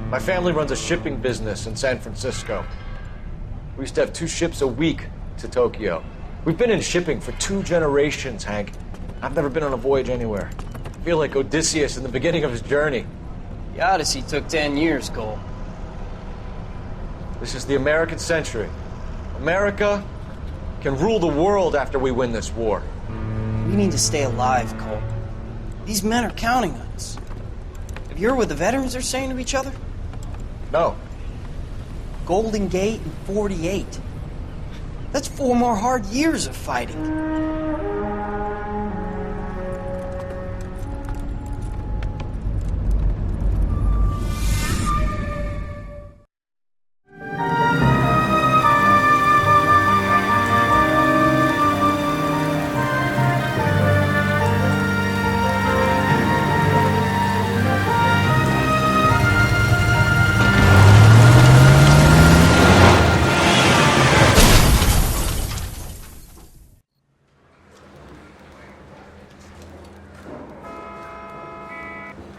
My family runs a shipping business in San Francisco. We used to have 2 ships a week to Tokyo. We've been in shipping for 2 generations, Hank. I've never been on a voyage anywhere. I feel like Odysseus in the beginning of his journey. The Odyssey took 10 years, Cole. This is the American century. America can rule the world after we win this war. We need to stay alive, Cole. These men are counting on us. Have you heard what the veterans are saying to each other? No. Golden Gate in 48. That's 4 more hard years of fighting.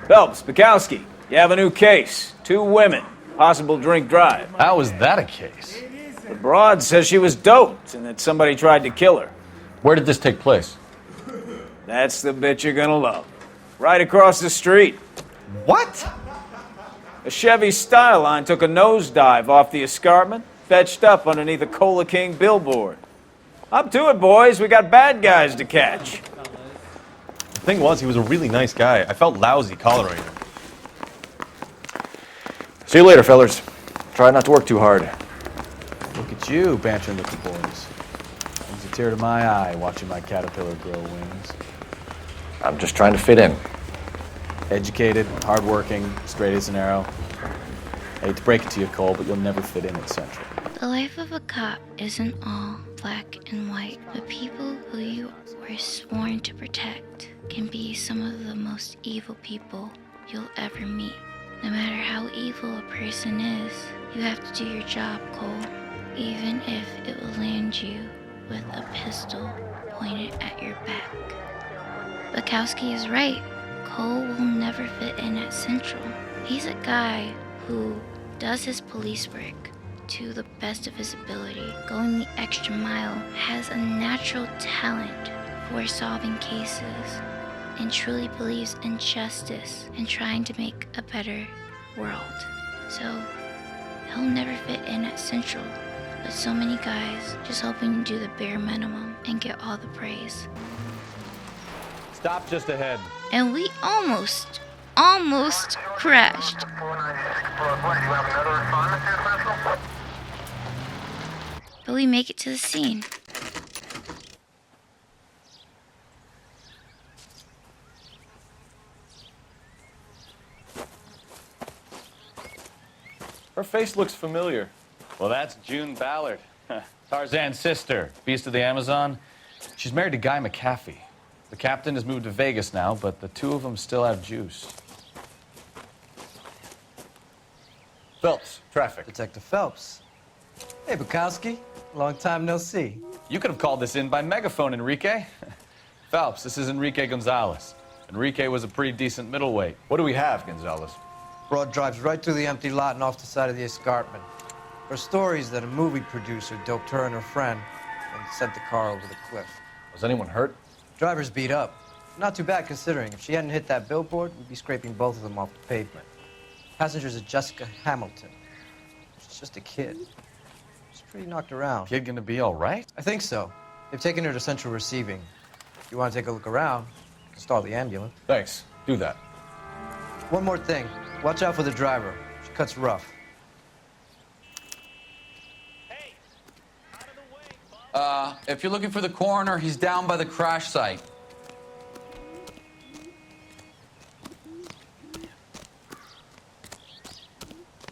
Phelps, Bukowski, you have a new case. 2 women, possible drink drive. How is that a case? The broad says she was doped and that somebody tried to kill her. Where did this take place? That's the bit you're gonna love. Right across the street. What? A Chevy Styline took a nosedive off the escarpment, fetched up underneath a Cola King billboard. Up to it, boys. We got bad guys to catch. The thing was, he was a really nice guy. I felt lousy collaring him. See you later, fellers. Try not to work too hard. Look at you, bantering with the boys. Brings a tear to my eye watching my caterpillar grow wings. I'm just trying to fit in. Educated, hardworking, straight as an arrow. I hate to break it to you, Cole, but you'll never fit in at Central. The life of a cop isn't all black and white. The people who you were sworn to protect can be some of the most evil people you'll ever meet. No matter how evil a person is, you have to do your job, Cole, even if it will land you with a pistol pointed at your back. Bukowski is right. Cole will never fit in at Central. He's a guy who does his police work to the best of his ability, going the extra mile, has a natural talent for solving cases, and truly believes in justice and trying to make a better world. So, he'll never fit in at Central, but so many guys just hoping to do the bare minimum and get all the praise. Stop just ahead. And we almost crashed. But we make it to the scene. Her face looks familiar. Well, that's June Ballard, Tarzan's sister, Beast of the Amazon. She's married to Guy McAfee. The captain has moved to Vegas now, but the 2 of them still have juice. Phelps, traffic. Detective Phelps. Hey, Bukowski. Long time no see. You could have called this in by megaphone, Enrique. Phelps, this is Enrique Gonzalez. Enrique was a pretty decent middleweight. What do we have, Gonzalez? Broad drives right through the empty lot and off the side of the escarpment. Her story is that a movie producer doped her and her friend and sent the car over the cliff. Was anyone hurt? Driver's beat up. Not too bad considering. If she hadn't hit that billboard, we'd be scraping both of them off the pavement. Passenger's a Jessica Hamilton. She's just a kid. She's pretty knocked around. Kid gonna be all right? I think so. They've taken her to Central Receiving. If you want to take a look around, you can stall the ambulance. Thanks. Do that. One more thing. Watch out for the driver. She cuts rough. If you're looking for the coroner, he's down by the crash site.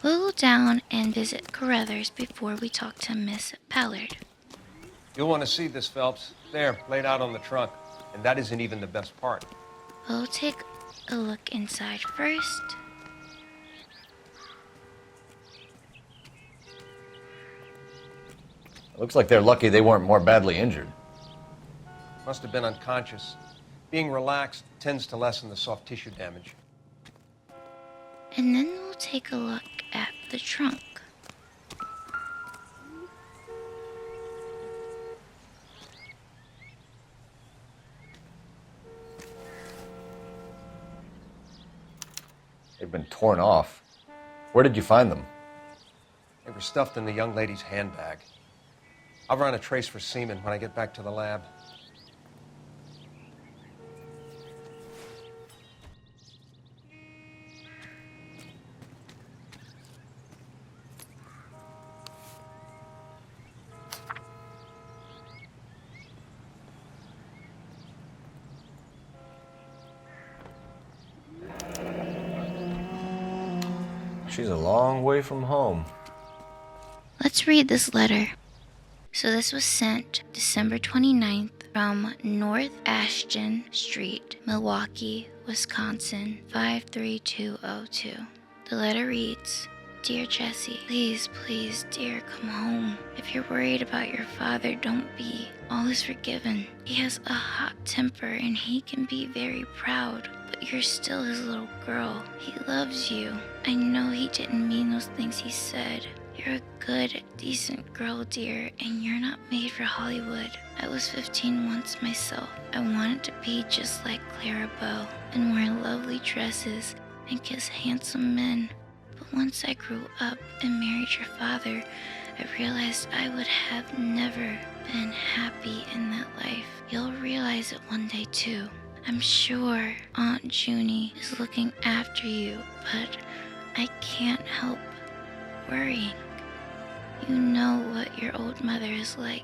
We'll go down and visit Carruthers before we talk to Miss Ballard. You'll want to see this, Phelps. There, laid out on the trunk. And that isn't even the best part. We'll take a look inside first. Looks like they're lucky they weren't more badly injured. Must have been unconscious. Being relaxed tends to lessen the soft tissue damage. And then we'll take a look the trunk. They've been torn off. Where did you find them? They were stuffed in the young lady's handbag. I'll run a trace for semen when I get back to the lab. She's a long way from home. Let's read this letter. So this was sent December 29th from North Ashton Street, Milwaukee, Wisconsin, 53202. The letter reads, Dear Jessie, please, please, dear, come home. If you're worried about your father, don't be. All is forgiven. He has a hot temper and he can be very proud, but you're still his little girl. He loves you. I know he didn't mean those things he said. You're a good, decent girl, dear, and you're not made for Hollywood. I was 15 once myself. I wanted to be just like Clara Bow and wear lovely dresses and kiss handsome men. But once I grew up and married your father, I realized I would have never been happy in that life. You'll realize it one day too. I'm sure Aunt Junie is looking after you, but I can't help worrying. You know what your old mother is like.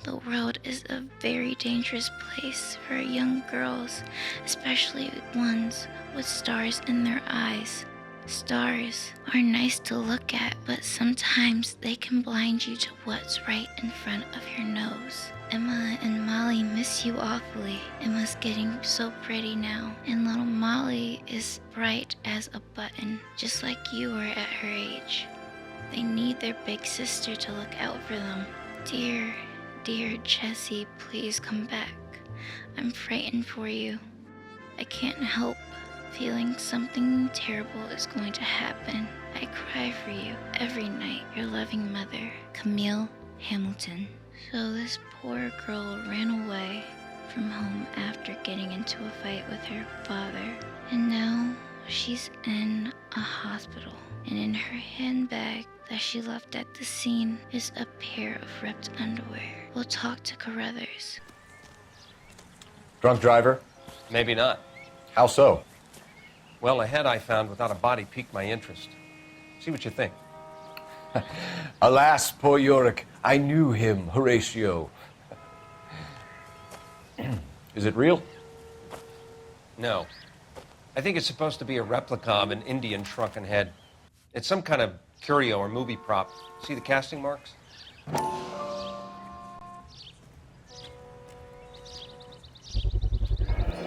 The world is a very dangerous place for young girls, especially ones with stars in their eyes. Stars are nice to look at, but sometimes they can blind you to what's right in front of your nose. Emma and Molly miss you awfully. Emma's getting so pretty now, and little Molly is bright as a button, just like you were at her age. They need their big sister to look out for them. Dear, dear Jessie, please come back. I'm frightened for you. I can't help feeling something terrible is going to happen. I cry for you every night. Your loving mother, Camille Hamilton. So this poor girl ran away from home after getting into a fight with her father. And now she's in a hospital. And in her handbag that she left at the scene is a pair of ripped underwear. We'll talk to Carruthers. Drunk driver? Maybe not. How so? Well, a head I found without a body piqued my interest. See what you think. Alas, poor Yorick, I knew him, Horatio. Is it real? No. I think it's supposed to be a replica of an Indian shrunken head. It's some kind of curio or movie prop. See the casting marks?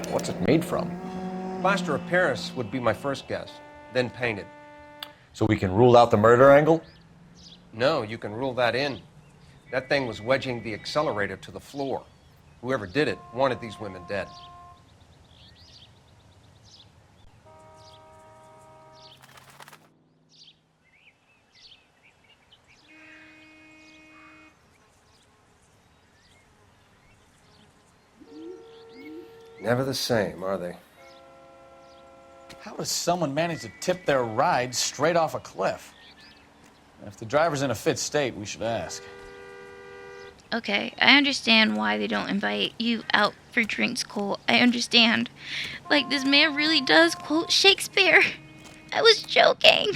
What's it made from? Plaster of Paris would be my first guess, then painted. So we can rule out the murder angle? No, you can rule that in. That thing was wedging the accelerator to the floor. Whoever did it wanted these women dead. Never the same, are they? How does someone manage to tip their ride straight off a cliff? And if the driver's in a fit state, we should ask. Okay, I understand why they don't invite you out for drinks, Cole. I understand. Like, this man really does quote Shakespeare. I was joking.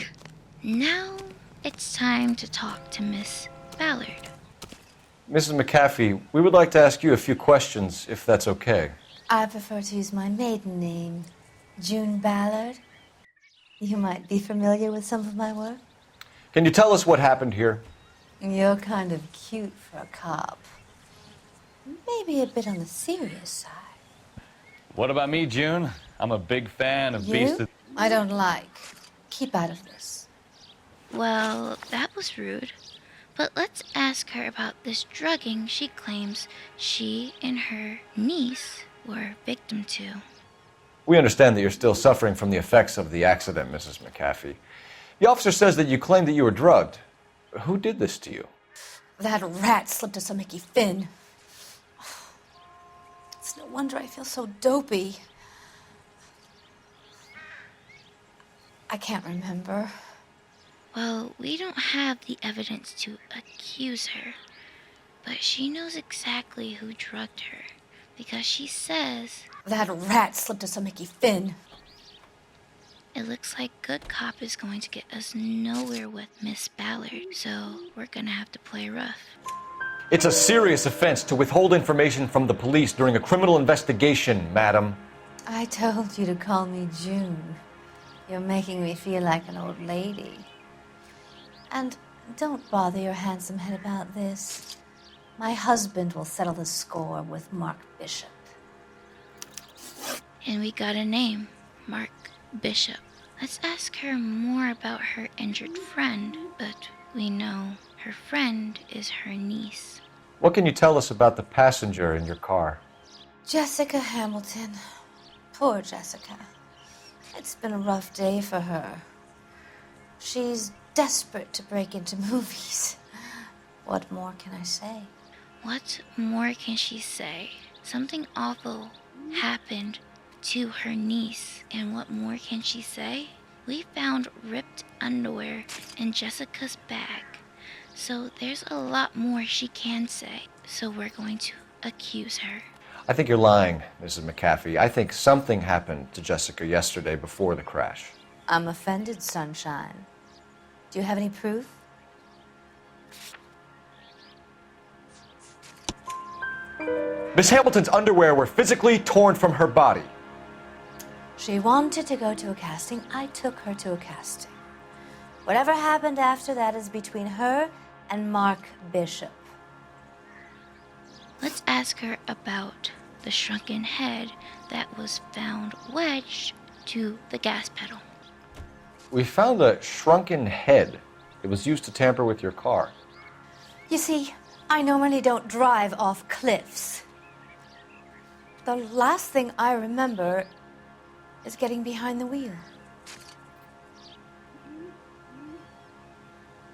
Now it's time to talk to Miss Ballard. Mrs. McAfee, we would like to ask you a few questions, if that's okay. I prefer to use my maiden name, June Ballard. You might be familiar with some of my work. Can you tell us what happened here? You're kind of cute for a cop. Maybe a bit on the serious side. What about me, June? I'm a big fan of Beast of... I don't like. Keep out of this. Well, that was rude. But let's ask her about this drugging she claims she and her niece were victim to. We understand that you're still suffering from the effects of the accident, Mrs. McAfee. The officer says that you claimed that you were drugged. Who did this to you? That rat slipped us a Mickey Finn. It's no wonder I feel so dopey. I can't remember. Well, we don't have the evidence to accuse her, but she knows exactly who drugged her, because she says... That rat slipped us a Mickey Finn. It looks like good cop is going to get us nowhere with Miss Ballard, so we're gonna have to play rough. It's a serious offense to withhold information from the police during a criminal investigation, madam. I told you to call me June. You're making me feel like an old lady. And don't bother your handsome head about this. My husband will settle the score with Mark Bishop. And we got a name, Mark Bishop. Let's ask her more about her injured friend, but we know her friend is her niece. What can you tell us about the passenger in your car? Jessica Hamilton. Poor Jessica. It's been a rough day for her. She's desperate to break into movies. What more can I say? What more can she say? Something awful happened to her niece, and what more can she say? We found ripped underwear in Jessica's bag, so there's a lot more she can say, so we're going to accuse her. I think you're lying, Mrs. McAfee. I think something happened to Jessica yesterday before the crash. I'm offended, Sunshine. Do you have any proof? Miss Hamilton's underwear were physically torn from her body. She wanted to go to a casting. I took her to a casting. Whatever happened after that is between her and Mark Bishop. Let's ask her about the shrunken head that was found wedged to the gas pedal. We found a shrunken head. It was used to tamper with your car. You see, I normally don't drive off cliffs. The last thing I remember is getting behind the wheel.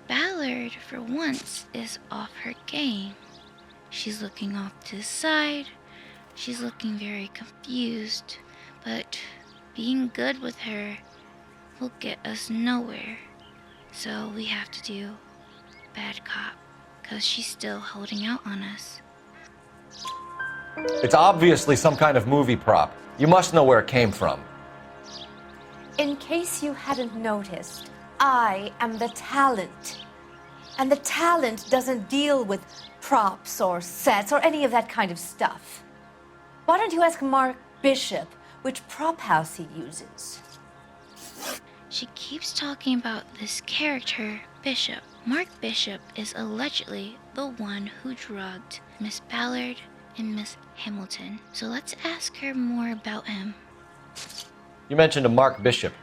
Ballard, for once, is off her game. She's looking off to the side. She's looking very confused. But being good with her will get us nowhere. So we have to do bad cop, because she's still holding out on us. It's obviously some kind of movie prop. You must know where it came from. In case you hadn't noticed, I am the talent. And the talent doesn't deal with props or sets or any of that kind of stuff. Why don't you ask Mark Bishop which prop house he uses? She keeps talking about this character, Bishop. Mark Bishop is allegedly the one who drugged Miss Ballard and Miss Hamilton. So let's ask her more about him. You mentioned a Mark Bishop.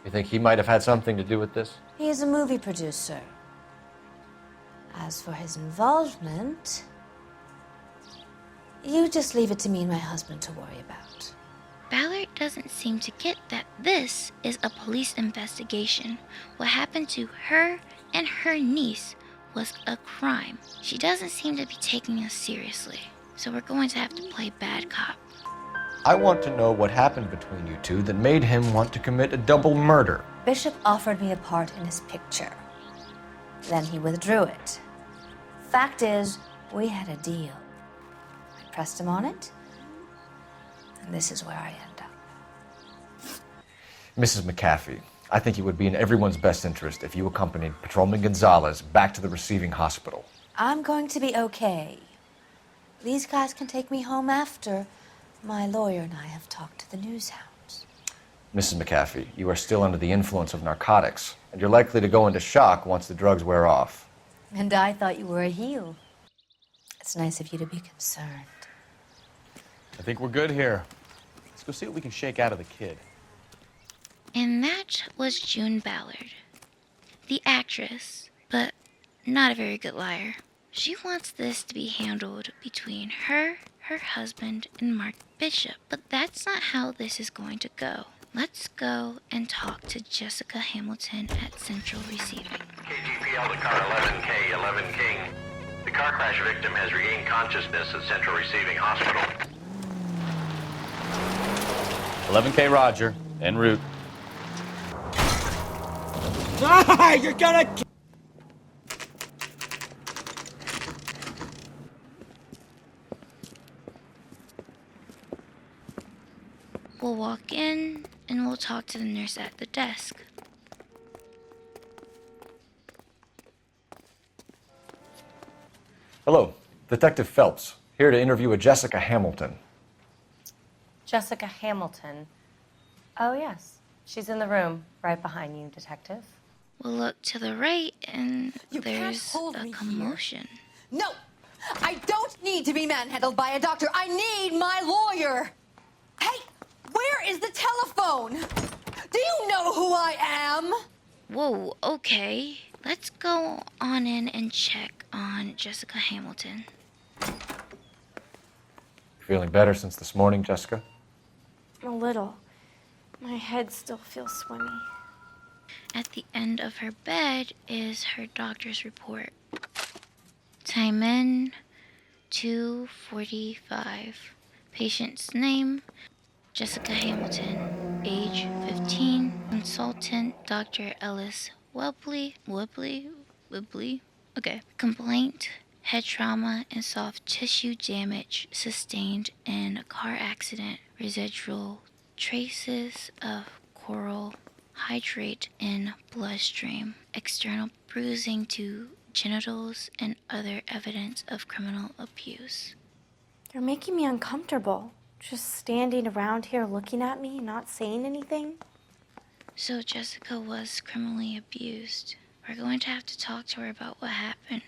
You think he might have had something to do with this? He is a movie producer. As for his involvement, you just leave it to me and my husband to worry about. Ballard doesn't seem to get that this is a police investigation. What happened to her and her niece was a crime. She doesn't seem to be taking us seriously, so we're going to have to play bad cop. I want to know what happened between you two that made him want to commit a double murder. Bishop offered me a part in his picture. Then he withdrew it. Fact is, we had a deal. I pressed him on it, and this is where I end up. Mrs. McAfee, I think it would be in everyone's best interest if you accompanied Patrolman Gonzalez back to the receiving hospital. I'm going to be okay. These guys can take me home after my lawyer and I have talked to the news hounds. Mrs. McAfee, you are still under the influence of narcotics, and you're likely to go into shock once the drugs wear off. And I thought you were a heel. It's nice of you to be concerned. I think we're good here. Let's go see what we can shake out of the kid. And that was June Ballard, the actress, but not a very good liar. She wants this to be handled between her husband, and Mark Bishop, but that's not how this is going to go. Let's go and talk to Jessica Hamilton at Central Receiving. KGPL to car 11K, 11 King. The car crash victim has regained consciousness at Central Receiving Hospital. 11K Roger, en route. Ah, you're gonna... We'll walk in and we'll talk to the nurse at the desk. Hello, Detective Phelps, here to interview a Jessica Hamilton. Jessica Hamilton. Oh, yes. She's in the room right behind you, Detective. We'll look to the right and You can't there's hold a me commotion. No! I don't need to be manhandled by a doctor. I need my lawyer! Hey! Where is the telephone? Do you know who I am? Whoa, okay. Let's go on in and check on Jessica Hamilton. Feeling better since this morning, Jessica? A little. My head still feels swimmy. At the end of her bed is her doctor's report. Time in, 2:45. Patient's name, Jessica Hamilton. Age, 15. Consultant, Dr. Ellis Webley. Okay. Complaint, head trauma and soft tissue damage sustained in a car accident. Residual traces of coral hydrate in bloodstream. External bruising to genitals and other evidence of criminal abuse. You're making me uncomfortable. Just standing around here looking at me, not saying anything. So Jessica was criminally abused. We're going to have to talk to her about what happened.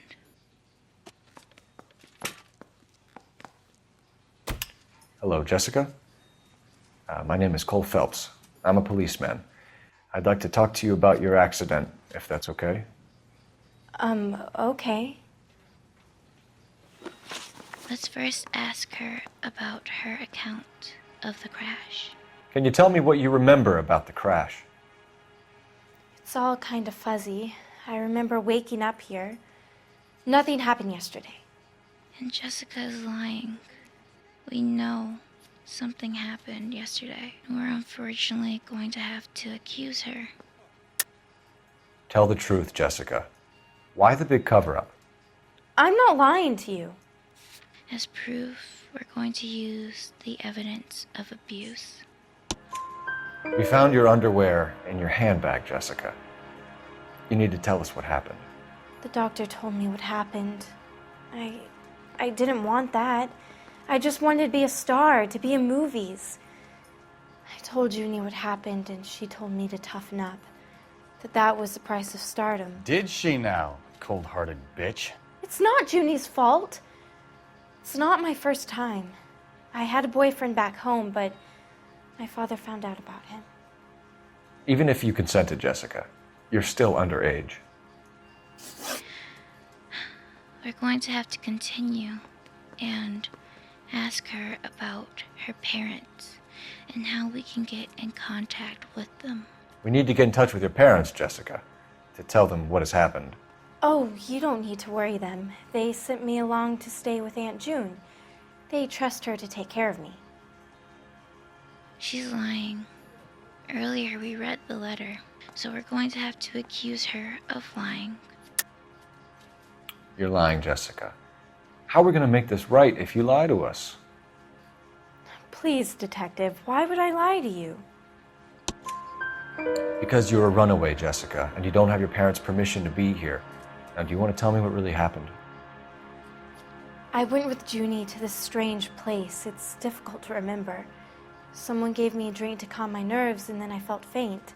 Hello, Jessica. My name is Cole Phelps. I'm a policeman. I'd like to talk to you about your accident, if that's okay. Okay. Let's first ask her about her account of the crash. Can you tell me what you remember about the crash? It's all kind of fuzzy. I remember waking up here. Nothing happened yesterday. And Jessica is lying. We know something happened yesterday. We're unfortunately going to have to accuse her. Tell the truth, Jessica. Why the big cover-up? I'm not lying to you. As proof, we're going to use the evidence of abuse. We found your underwear in your handbag, Jessica. You need to tell us what happened. The doctor told me what happened. I didn't want that. I just wanted to be a star, to be in movies. I told Junie what happened, and she told me to toughen up. That was the price of stardom. Did she now, cold-hearted bitch? It's not Junie's fault. It's not my first time. I had a boyfriend back home, but my father found out about him. Even if you consented, Jessica, you're still underage. We're going to have to continue and ask her about her parents and how we can get in contact with them. We need to get in touch with your parents, Jessica, to tell them what has happened. Oh, you don't need to worry them. They sent me along to stay with Aunt June. They trust her to take care of me. She's lying. Earlier we read the letter, so we're going to have to accuse her of lying. You're lying, Jessica. How are we going to make this right if you lie to us? Please, Detective, why would I lie to you? Because you're a runaway, Jessica, and you don't have your parents' permission to be here. Now, do you want to tell me what really happened? I went with Junie to this strange place. It's difficult to remember. Someone gave me a drink to calm my nerves, and then I felt faint.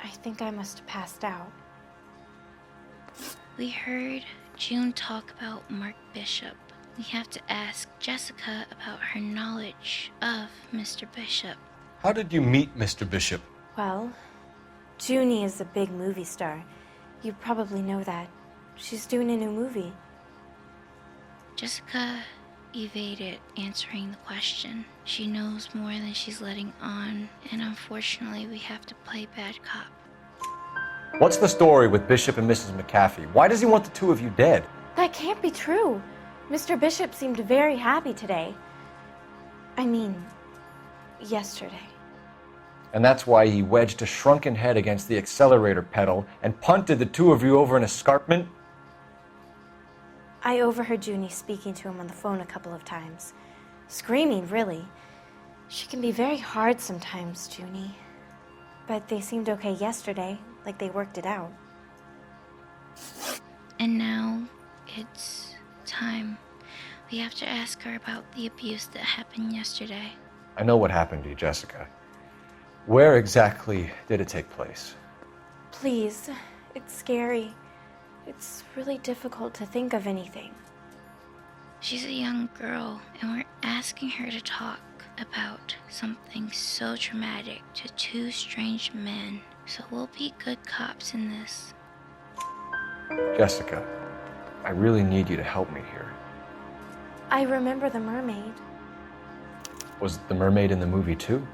I think I must have passed out. We heard June talk about Mark Bishop. We have to ask Jessica about her knowledge of Mr. Bishop. How did you meet Mr. Bishop? Well, Junie is a big movie star. You probably know that. She's doing a new movie. Jessica, evaded answering the question. She knows more than she's letting on, and unfortunately, we have to play bad cop. What's the story with Bishop and Mrs. McAfee? Why does he want the two of you dead? That can't be true. Mr. Bishop seemed very happy today. I mean, yesterday. And that's why he wedged a shrunken head against the accelerator pedal and punted the two of you over an escarpment? I overheard Junie speaking to him on the phone a couple of times. Screaming, really. She can be very hard sometimes, Junie. But they seemed okay yesterday, like they worked it out. And now it's time. We have to ask her about the abuse that happened yesterday. I know what happened to you, Jessica. Where exactly did it take place? Please, it's scary. It's really difficult to think of anything. She's a young girl, and we're asking her to talk about something so traumatic to two strange men. So we'll be good cops in this. Jessica, I really need you to help me here. I remember the mermaid. Was the mermaid in the movie too?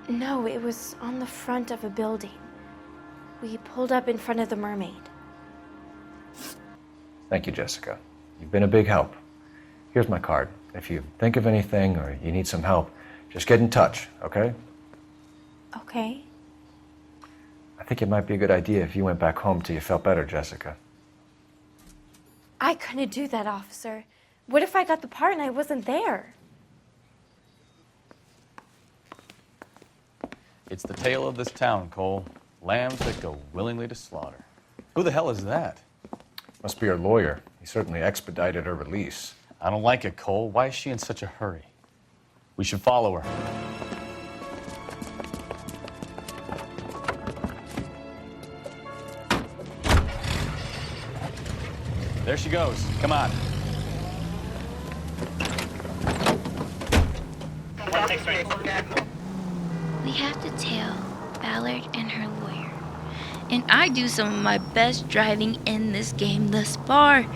No, it was on the front of a building. We pulled up in front of the mermaid. Thank you, Jessica. You've been a big help. Here's my card. If you think of anything or you need some help, just get in touch, okay? Okay. I think it might be a good idea if you went back home till you felt better, Jessica. I couldn't do that, officer. What if I got the part and I wasn't there? It's the tale of this town, Cole. Lambs that go willingly to slaughter. Who the hell is that? Must be her lawyer. He certainly expedited her release. I don't like it, Cole. Why is she in such a hurry? We should follow her. There she goes. Come on. We have to tail Ballard and her lawyer. And I do some of my best driving in this game thus far.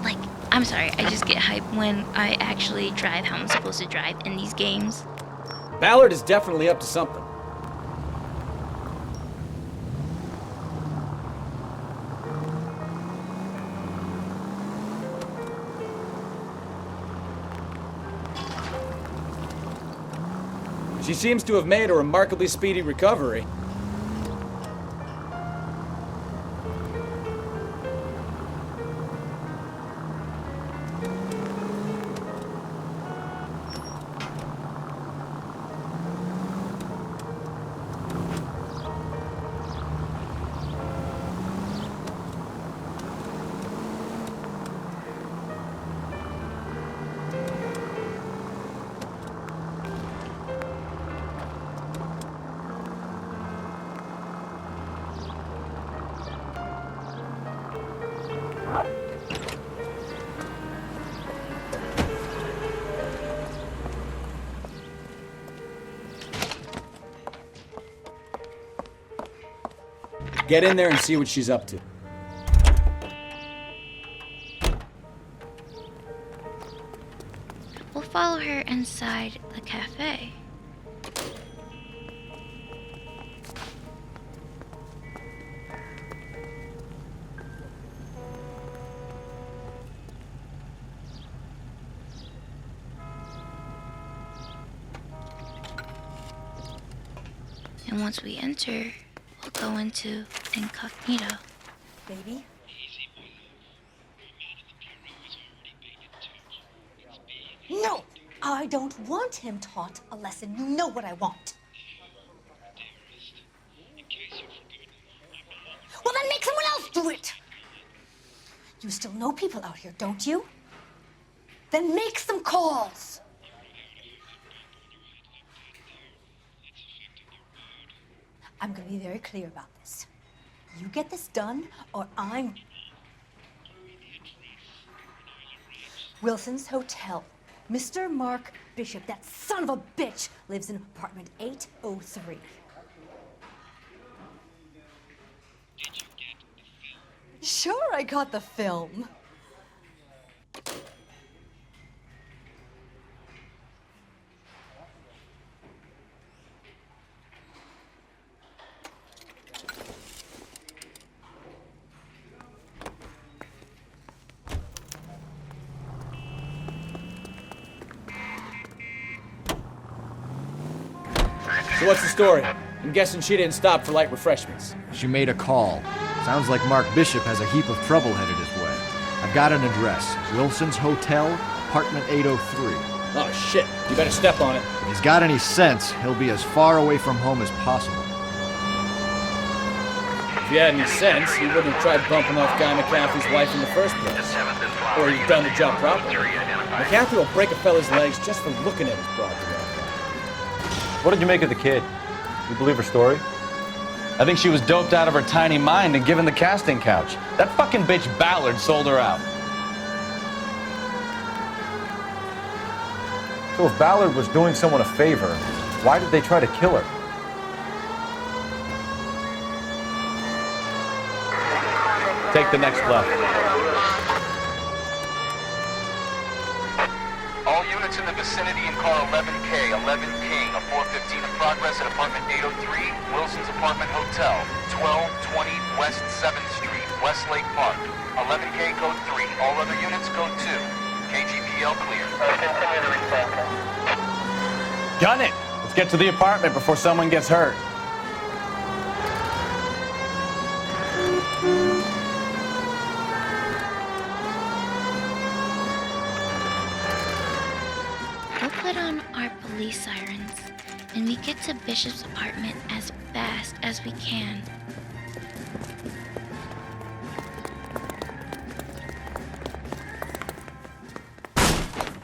Like, I'm sorry, I just get hyped when I actually drive how I'm supposed to drive in these games. Ballard is definitely up to something. She seems to have made a remarkably speedy recovery. Get in there and see what she's up to. We'll follow her inside the cafe. And once we enter, we'll go into incognito. Baby? No! I don't want him taught a lesson. You know what I want. Well, then make someone else do it! You still know people out here, don't you? Then make some calls! I'm gonna be very clear about this. You get this done, or I'm... Wilson's Hotel. Mr. Mark Bishop, that son of a bitch, lives in apartment 803. Did you get the film? Sure, I got the film. So what's the story? I'm guessing she didn't stop for light refreshments. She made a call. Sounds like Mark Bishop has a heap of trouble headed his way. I've got an address. Wilson's Hotel, apartment 803. Oh, shit. You better step on it. If he's got any sense, he'll be as far away from home as possible. If you had any sense, you wouldn't have tried bumping off Guy McCaffrey's wife in the first place. Or you've done the job properly. McCaffrey will break a fella's legs just for looking at his broad. What did you make of the kid? You believe her story? I think she was doped out of her tiny mind and given the casting couch. That fucking bitch Ballard sold her out. So if Ballard was doing someone a favor, why did they try to kill her? Take the next left. All units in the vicinity in car 11K, 11 King, a 415 in progress at apartment 803, Wilson's Apartment Hotel, 1220 West 7th Street, Westlake Park. 11K code 3, all other units code 2. KGPL clear. Continue to respond. Gun it! Let's get to the apartment before someone gets hurt. We'll put on our police sirens, and we get to Bishop's apartment as fast as we can.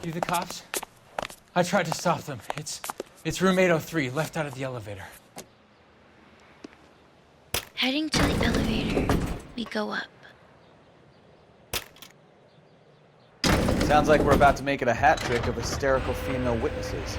You the cops? I tried to stop them. It's room 803, left out of the elevator. Heading to the elevator, we go up. Sounds like we're about to make it a hat trick of hysterical female witnesses.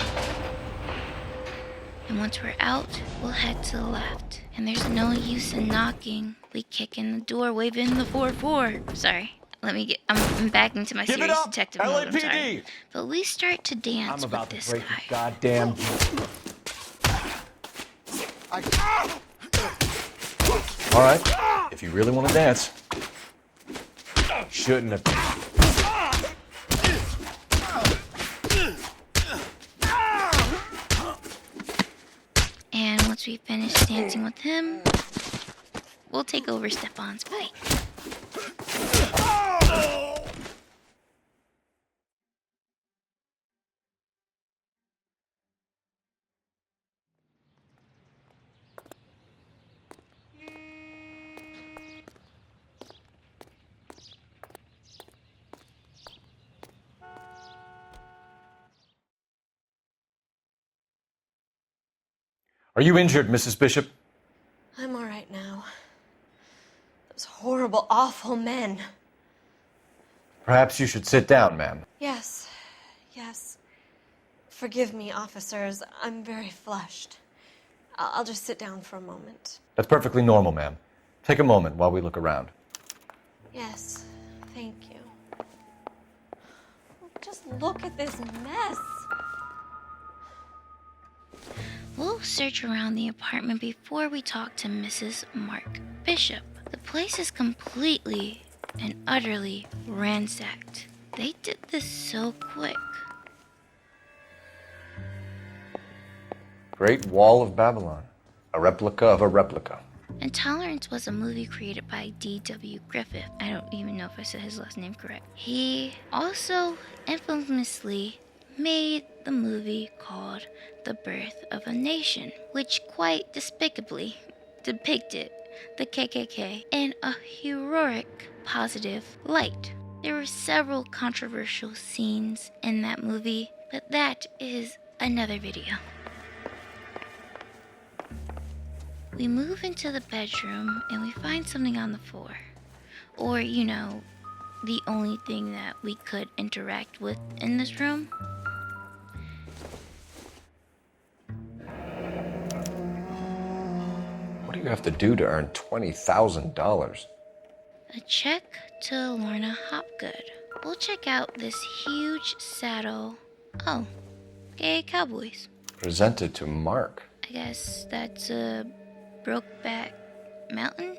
And once we're out, we'll head to the left. And there's no use in knocking. We kick in the door, wave in the 4-4. Sorry. I'm back into my serious detective mode, I'm sorry. But we start to dance with this guy. Goddamn. All right, if you really want to dance, shouldn't have. And once we finish dancing with him, we'll take over Stefan's bike. Are you injured, Mrs. Bishop? I'm all right now. Those horrible, awful men. Perhaps you should sit down, ma'am. Yes. Forgive me, officers. I'm very flushed. I'll just sit down for a moment. That's perfectly normal, ma'am. Take a moment while we look around. Yes, thank you. Just look at this mess. We'll search around the apartment before we talk to Mrs. Mark Bishop. The place is completely and utterly ransacked. They did this so quick. Great Wall of Babylon. A replica of a replica. Intolerance was a movie created by D.W. Griffith. I don't even know if I said his last name correct. He also infamously made the movie called The Birth of a Nation, which quite despicably depicted the KKK in a heroic, positive light. There were several controversial scenes in that movie, but that is another video. We move into the bedroom and we find something on the floor. Or, the only thing that we could interact with in this room. What do you have to do to earn $20,000? A check to Lorna Hopgood. We'll check out this huge saddle. Oh, gay cowboys. Presented to Mark. I guess that's a Brokeback Mountain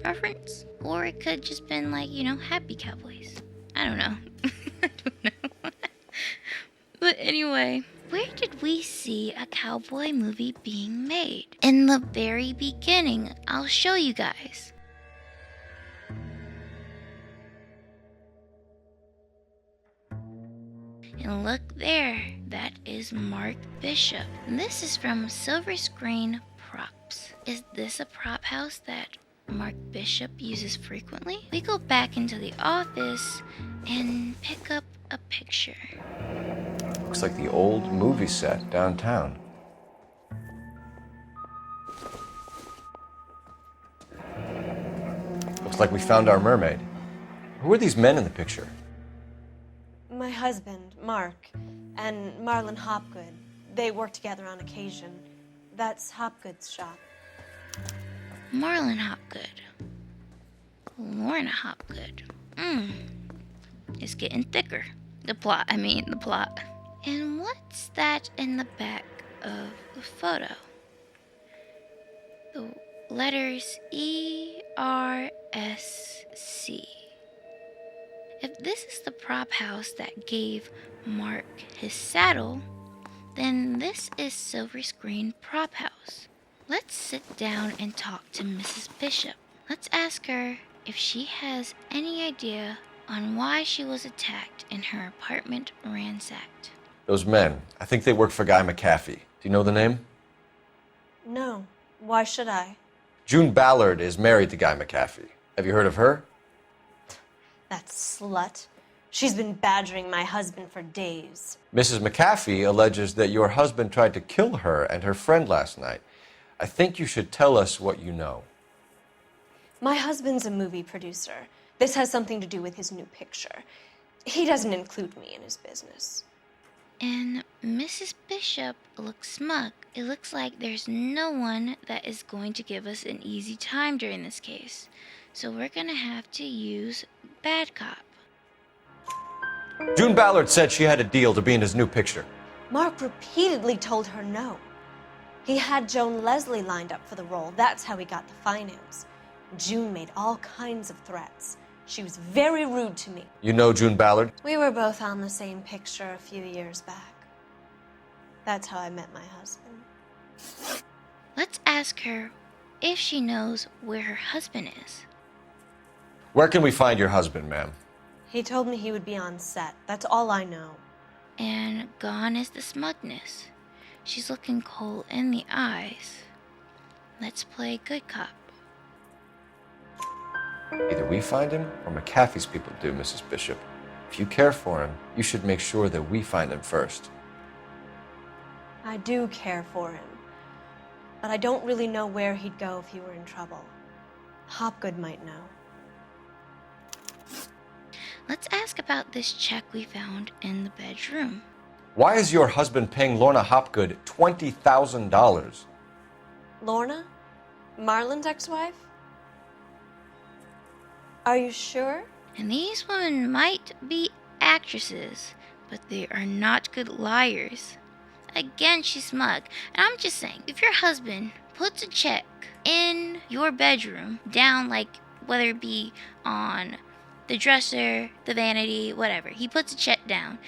reference? Or it could just been Happy Cowboys. I don't know. But anyway, Where did we see a cowboy movie being made? In the very beginning. I'll show you guys. And look there, that is Mark Bishop. And this is from Silver Screen Props. Is this a prop house that Mark Bishop uses frequently? We go back into the office and pick up a picture. Looks like the old movie set downtown. Looks like we found our mermaid. Who are these men in the picture? My husband, Mark, and Marlon Hopgood. They work together on occasion. That's Hopgood's shop. Marlon Hopgood. Lorna Hopgood. It's getting thicker. The plot. And what's that in the back of the photo? The letters ERSC. If this is the prop house that gave Mark his saddle, then this is Silver Screen Prop House. Let's sit down and talk to Mrs. Bishop. Let's ask her if she has any idea on why she was attacked and her apartment ransacked. Those men, I think they work for Guy McAfee. Do you know the name? No. Why should I? June Ballard is married to Guy McAfee. Have you heard of her? That slut. She's been badgering my husband for days. Mrs. McAfee alleges that your husband tried to kill her and her friend last night. I think you should tell us what you know. My husband's a movie producer. This has something to do with his new picture. He doesn't include me in his business. And Mrs. Bishop looks smug. It looks like there's no one that is going to give us an easy time during this case. So we're gonna have to use bad cop. June Ballard said she had a deal to be in his new picture. Mark repeatedly told her no. He had Joan Leslie lined up for the role. That's how he got the finance. June made all kinds of threats. She was very rude to me. You know June Ballard? We were both on the same picture a few years back. That's how I met my husband. Let's ask her if she knows where her husband is. Where can we find your husband, ma'am? He told me he would be on set. That's all I know. And gone is the smugness. She's looking Cole in the eyes. Let's play good cop. Either we find him or McAfee's people do, Mrs. Bishop. If you care for him, you should make sure that we find him first. I do care for him. But I don't really know where he'd go if he were in trouble. Hopgood might know. Let's ask about this check we found in the bedroom. Why is your husband paying Lorna Hopgood $20,000? Lorna? Marlon's ex-wife? Are you sure? And these women might be actresses, but they are not good liars. Again, she's smug. And I'm just saying, if your husband puts a check in your bedroom, down like, whether it be on the dresser, the vanity, whatever, he puts a check down.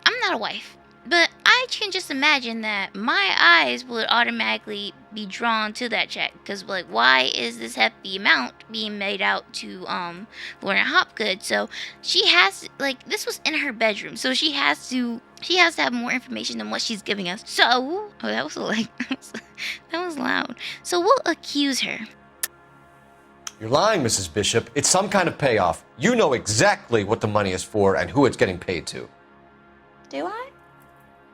I'm not a wife, but I can just imagine that my eyes would automatically be drawn to that check. Because, like, why is this hefty amount being made out to Lorna Hopgood? So she has, like, this was in her bedroom, so she has to have more information than what she's giving us. So, that was loud. So we'll accuse her. You're lying, Mrs. Bishop. It's some kind of payoff. You know exactly what the money is for and who it's getting paid to. Do I?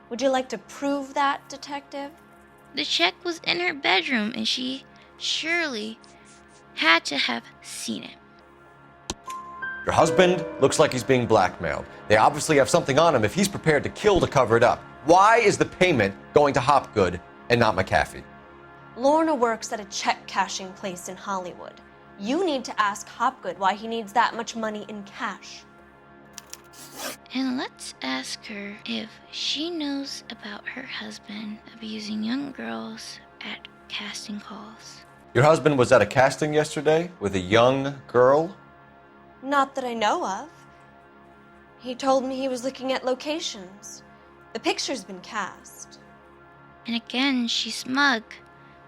Would you like to prove that, detective? The check was in her bedroom, and she surely had to have seen it. Your husband looks like he's being blackmailed. They obviously have something on him if he's prepared to kill to cover it up. Why is the payment going to Hopgood and not McAfee? Lorna works at a check-cashing place in Hollywood. You need to ask Hopgood why he needs that much money in cash. And let's ask her if she knows about her husband abusing young girls at casting calls. Your husband was at a casting yesterday with a young girl? Not that I know of. He told me he was looking at locations. The picture's been cast. And again, she's smug,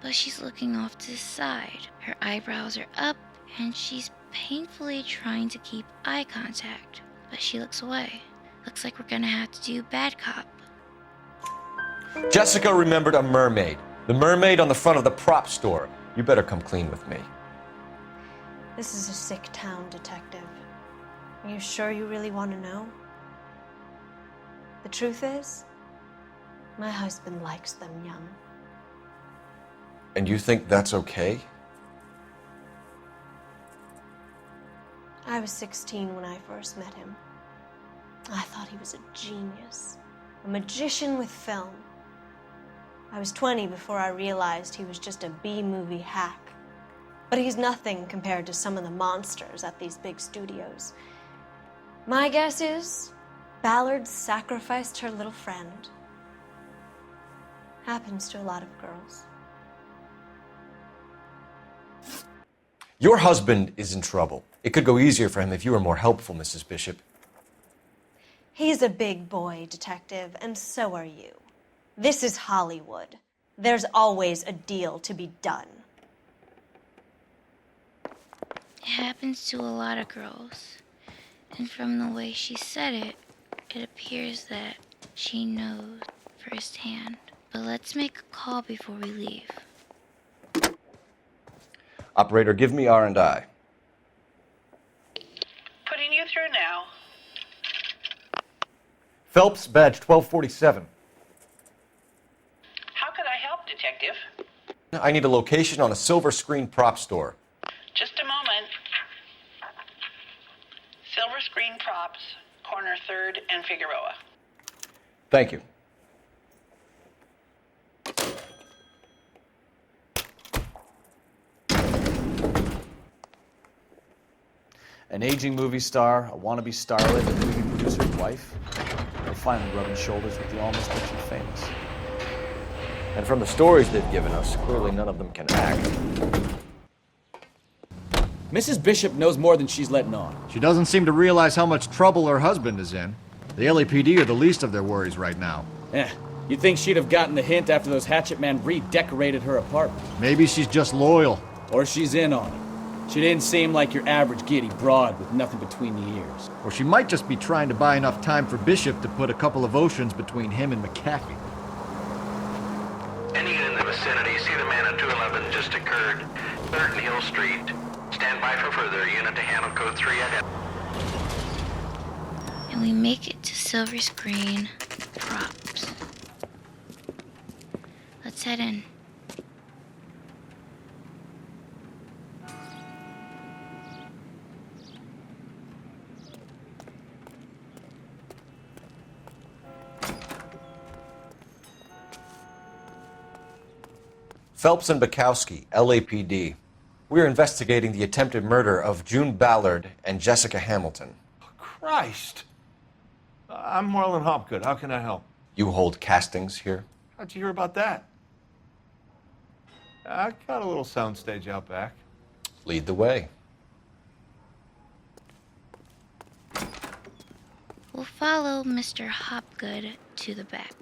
but she's looking off to the side. Her eyebrows are up, and she's painfully trying to keep eye contact, but she looks away. Looks like we're gonna have to do bad cop. Jessica remembered a mermaid. The mermaid on the front of the prop store. You better come clean with me. This is a sick town, Detective. Are you sure you really want to know? The truth is, my husband likes them young. And you think that's okay? I was 16 when I first met him. I thought he was a genius, a magician with film. I was 20 before I realized he was just a B-movie hack. But he's nothing compared to some of the monsters at these big studios. My guess is Ballard sacrificed her little friend. Happens to a lot of girls. Your husband is in trouble. It could go easier for him if you were more helpful, Mrs. Bishop. He's a big boy, Detective, and so are you. This is Hollywood. There's always a deal to be done. It happens to a lot of girls. And from the way she said it, it appears that she knows firsthand. But let's make a call before we leave. Operator, give me R&I. Putting you through now. Phelps, badge 1247. How could I help, Detective? I need a location on a silver screen prop store. Just a moment. Silver Screen Props, corner 3rd and Figueroa. Thank you. An aging movie star, a wannabe starlet, and movie producer's wife. They're finally rubbing shoulders with the almost rich and famous. And from the stories they've given us, clearly none of them can act. Mrs. Bishop knows more than she's letting on. She doesn't seem to realize how much trouble her husband is in. The LAPD are the least of their worries right now. You'd think she'd have gotten the hint after those hatchet men redecorated her apartment. Maybe she's just loyal. Or she's in on it. She didn't seem like your average giddy broad with nothing between the ears. Or she might just be trying to buy enough time for Bishop to put a couple of oceans between him and McAfee. Any unit in the vicinity, see the man at 211 just occurred. 3rd and Hill Street. Stand by for further. Unit to handle code 3 at... And we make it to Silver Screen Props. Let's head in. Phelps and Bukowski, LAPD. We're investigating the attempted murder of June Ballard and Jessica Hamilton. Christ! I'm Marlon Hopgood. How can I help? You hold castings here? How'd you hear about that? I got a little soundstage out back. Lead the way. We'll follow Mr. Hopgood to the back.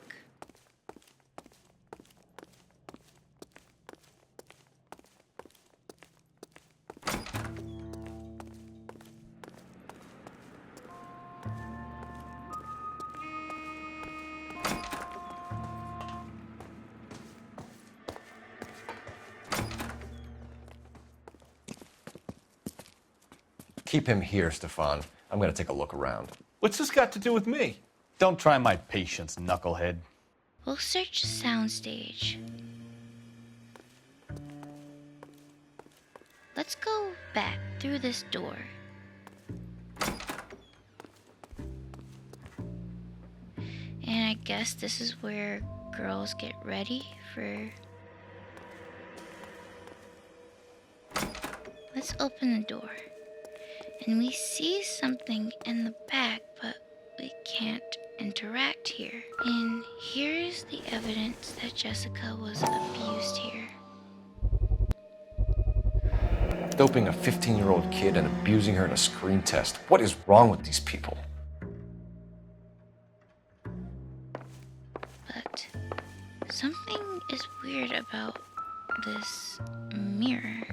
Keep him here, Stefan. I'm going to take a look around. What's this got to do with me? Don't try my patience, knucklehead. We'll search the soundstage. Let's go back through this door. And I guess this is where girls get ready for... Let's open the door. And we see something in the back, but we can't interact here. And here's the evidence that Jessica was abused here. Doping a 15-year-old kid and abusing her in a screen test. What is wrong with these people? Something is weird about this mirror.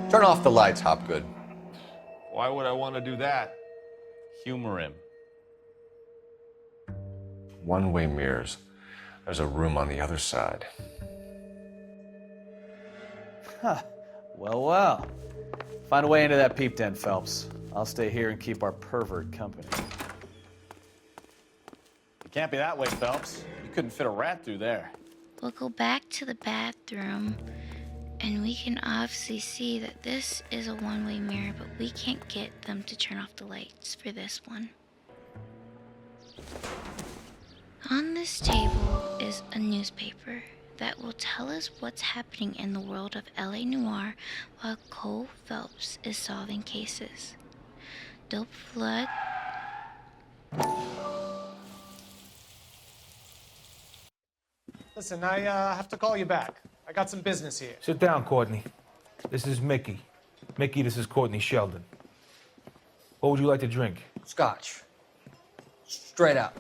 Turn off the lights, Hopgood. Why would I want to do that? Humor him. One-way mirrors. There's a room on the other side. Huh. Well, well. Find a way into that peep den, Phelps. I'll stay here and keep our pervert company. It can't be that way, Phelps. You couldn't fit a rat through there. We'll go back to the bathroom, and we can obviously see that this is a one-way mirror, but we can't get them to turn off the lights for this one. On this table is a newspaper that will tell us what's happening in the world of LA Noire while Cole Phelps is solving cases. Dope flood. Listen, I have to call you back. I got some business here. Sit down, Courtney. This is Mickey. Mickey, this is Courtney Sheldon. What would you like to drink? Scotch. Straight up.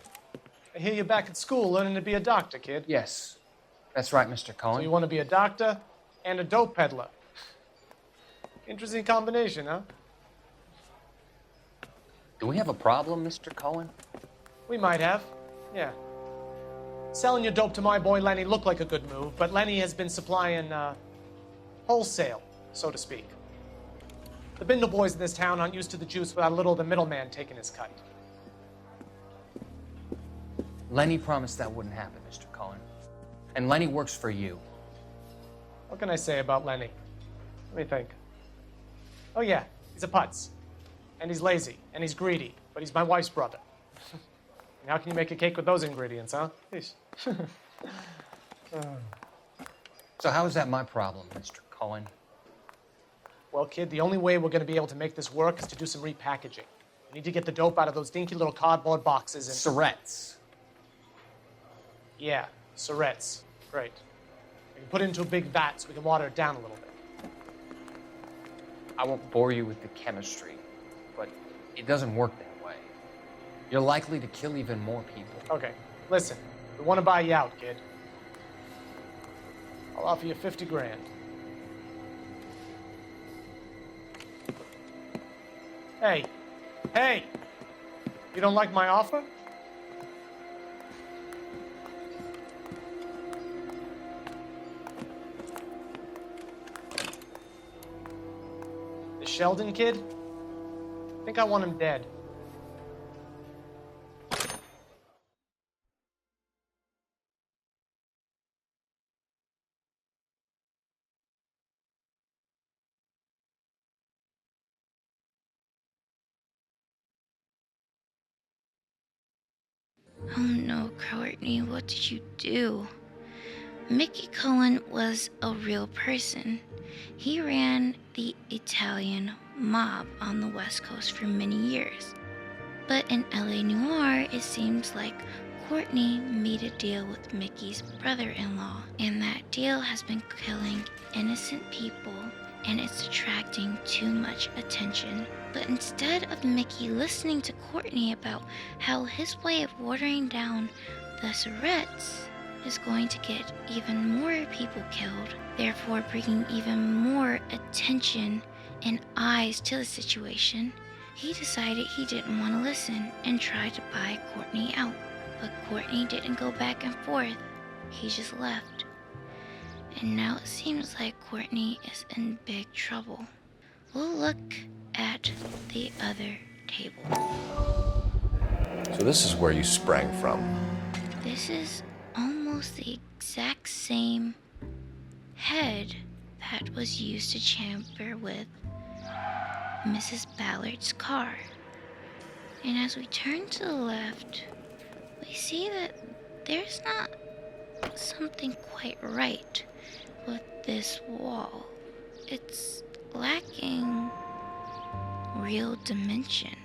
I hear you're back at school learning to be a doctor, kid. Yes. That's right, Mr. Cohen. So you want to be a doctor and a dope peddler. Interesting combination, huh? Do we have a problem, Mr. Cohen? We might have, yeah. Selling your dope to my boy Lenny looked like a good move, but Lenny has been supplying, wholesale, so to speak. The Bindle boys in this town aren't used to the juice without a little of the middleman taking his cut. Lenny promised that wouldn't happen, Mr. Cohen. And Lenny works for you. What can I say about Lenny? Let me think. Oh yeah, he's a putz. And he's lazy, and he's greedy, but he's my wife's brother. And how can you make a cake with those ingredients, huh? So how is that my problem, Mr. Cohen? Well, kid, the only way we're going to be able to make this work is to do some repackaging. We need to get the dope out of those dinky little cardboard boxes and... Surrettes. Yeah, Surrettes. Great. We can put it into a big vat so we can water it down a little bit. I won't bore you with the chemistry, but it doesn't work that way. You're likely to kill even more people. Okay, listen. We want to buy you out, kid. I'll offer you 50 grand. Hey. Hey! You don't like my offer? The Sheldon kid? I think I want him dead. Oh no, Courtney, what did you do? Mickey Cohen was a real person. He ran the Italian mob on the West Coast for many years. But in LA Noire, it seems like Courtney made a deal with Mickey's brother-in-law, and that deal has been killing innocent people, and it's attracting too much attention. But instead of Mickey listening to Courtney about how his way of watering down the Surrettes is going to get even more people killed, therefore bringing even more attention and eyes to the situation, he decided he didn't want to listen and tried to buy Courtney out. But Courtney didn't go back and forth, he just left. And now it seems like Courtney is in big trouble. We'll look at the other table. So this is where you sprang from. This is almost the exact same head that was used to tamper with Mrs. Ballard's car. And as we turn to the left, we see that there's not something quite right with this wall. It's lacking real dimension.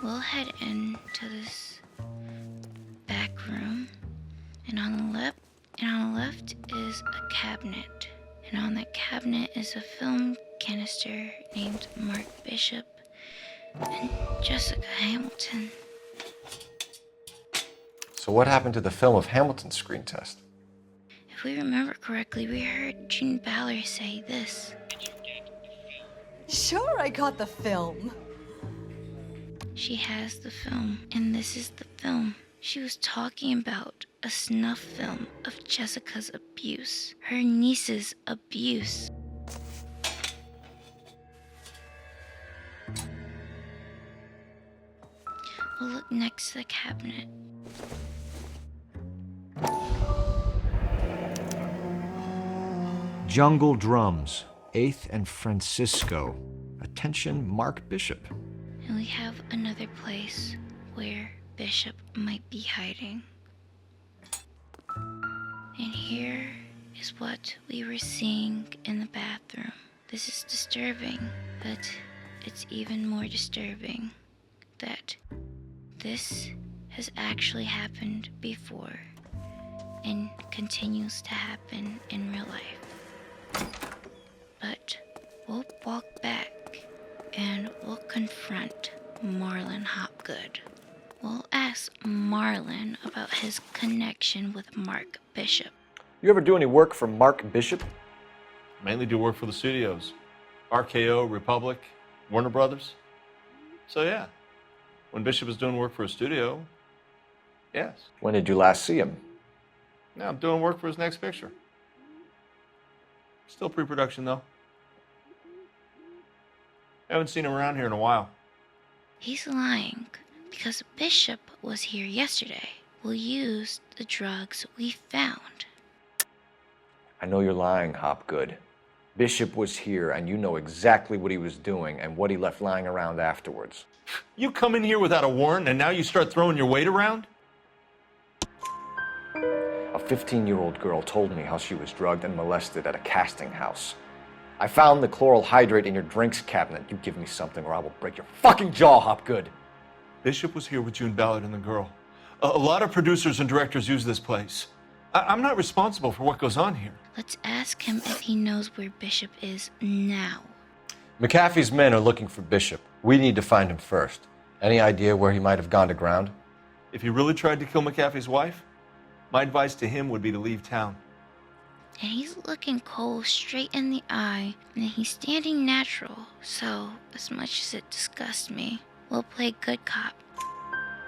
We'll head into this back room, and on the left is a cabinet. And on that cabinet is a film canister named Mark Bishop and Jessica Hamilton. So what happened to the film of Hamilton's screen test? If we remember correctly, we heard June Ballard say this. Sure, I got the film. She has the film, and this is the film. She was talking about a snuff film of Jessica's abuse, her niece's abuse. We'll look next to the cabinet. Jungle Drums, 8th and Francisco. Attention, Mark Bishop. And we have another place where Bishop might be hiding. And here is what we were seeing in the bathroom. This is disturbing, but it's even more disturbing that this has actually happened before and continues to happen in real life. But we'll walk back and we'll confront Marlon Hopgood. We'll ask Marlon about his connection with Mark Bishop. You ever do any work for Mark Bishop? Mainly do work for the studios. RKO, Republic, Warner Brothers. So yeah, when Bishop is doing work for a studio, yes. When did you last see him? Now I'm doing work for his next picture. Still pre-production though. Haven't seen him around here in a while. He's lying because Bishop was here yesterday. We'll use the drugs we found. I know you're lying, Hopgood. Bishop was here and you know exactly what he was doing and what he left lying around afterwards. You come in here without a warrant and now you start throwing your weight around? A 15-year-old girl told me how she was drugged and molested at a casting house. I found the chloral hydrate in your drinks cabinet. You give me something or I will break your fucking jaw, Hopgood. Bishop was here with June Ballard and the girl. A lot of producers and directors use this place. I'm not responsible for what goes on here. Let's ask him if he knows where Bishop is now. McAfee's men are looking for Bishop. We need to find him first. Any idea where he might have gone to ground? If he really tried to kill McAfee's wife, my advice to him would be to leave town. And he's looking Cole straight in the eye, and he's standing natural, so as much as it disgusts me, we'll play good cop.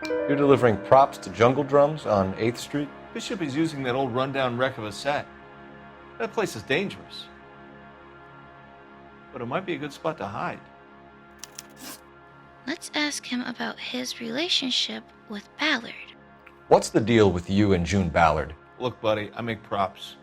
You're delivering props to Jungle Drums on 8th Street? Bishop is using that old rundown wreck of a set. That place is dangerous. But it might be a good spot to hide. Let's ask him about his relationship with Ballard. What's the deal with you and June Ballard? Look, buddy, I make props.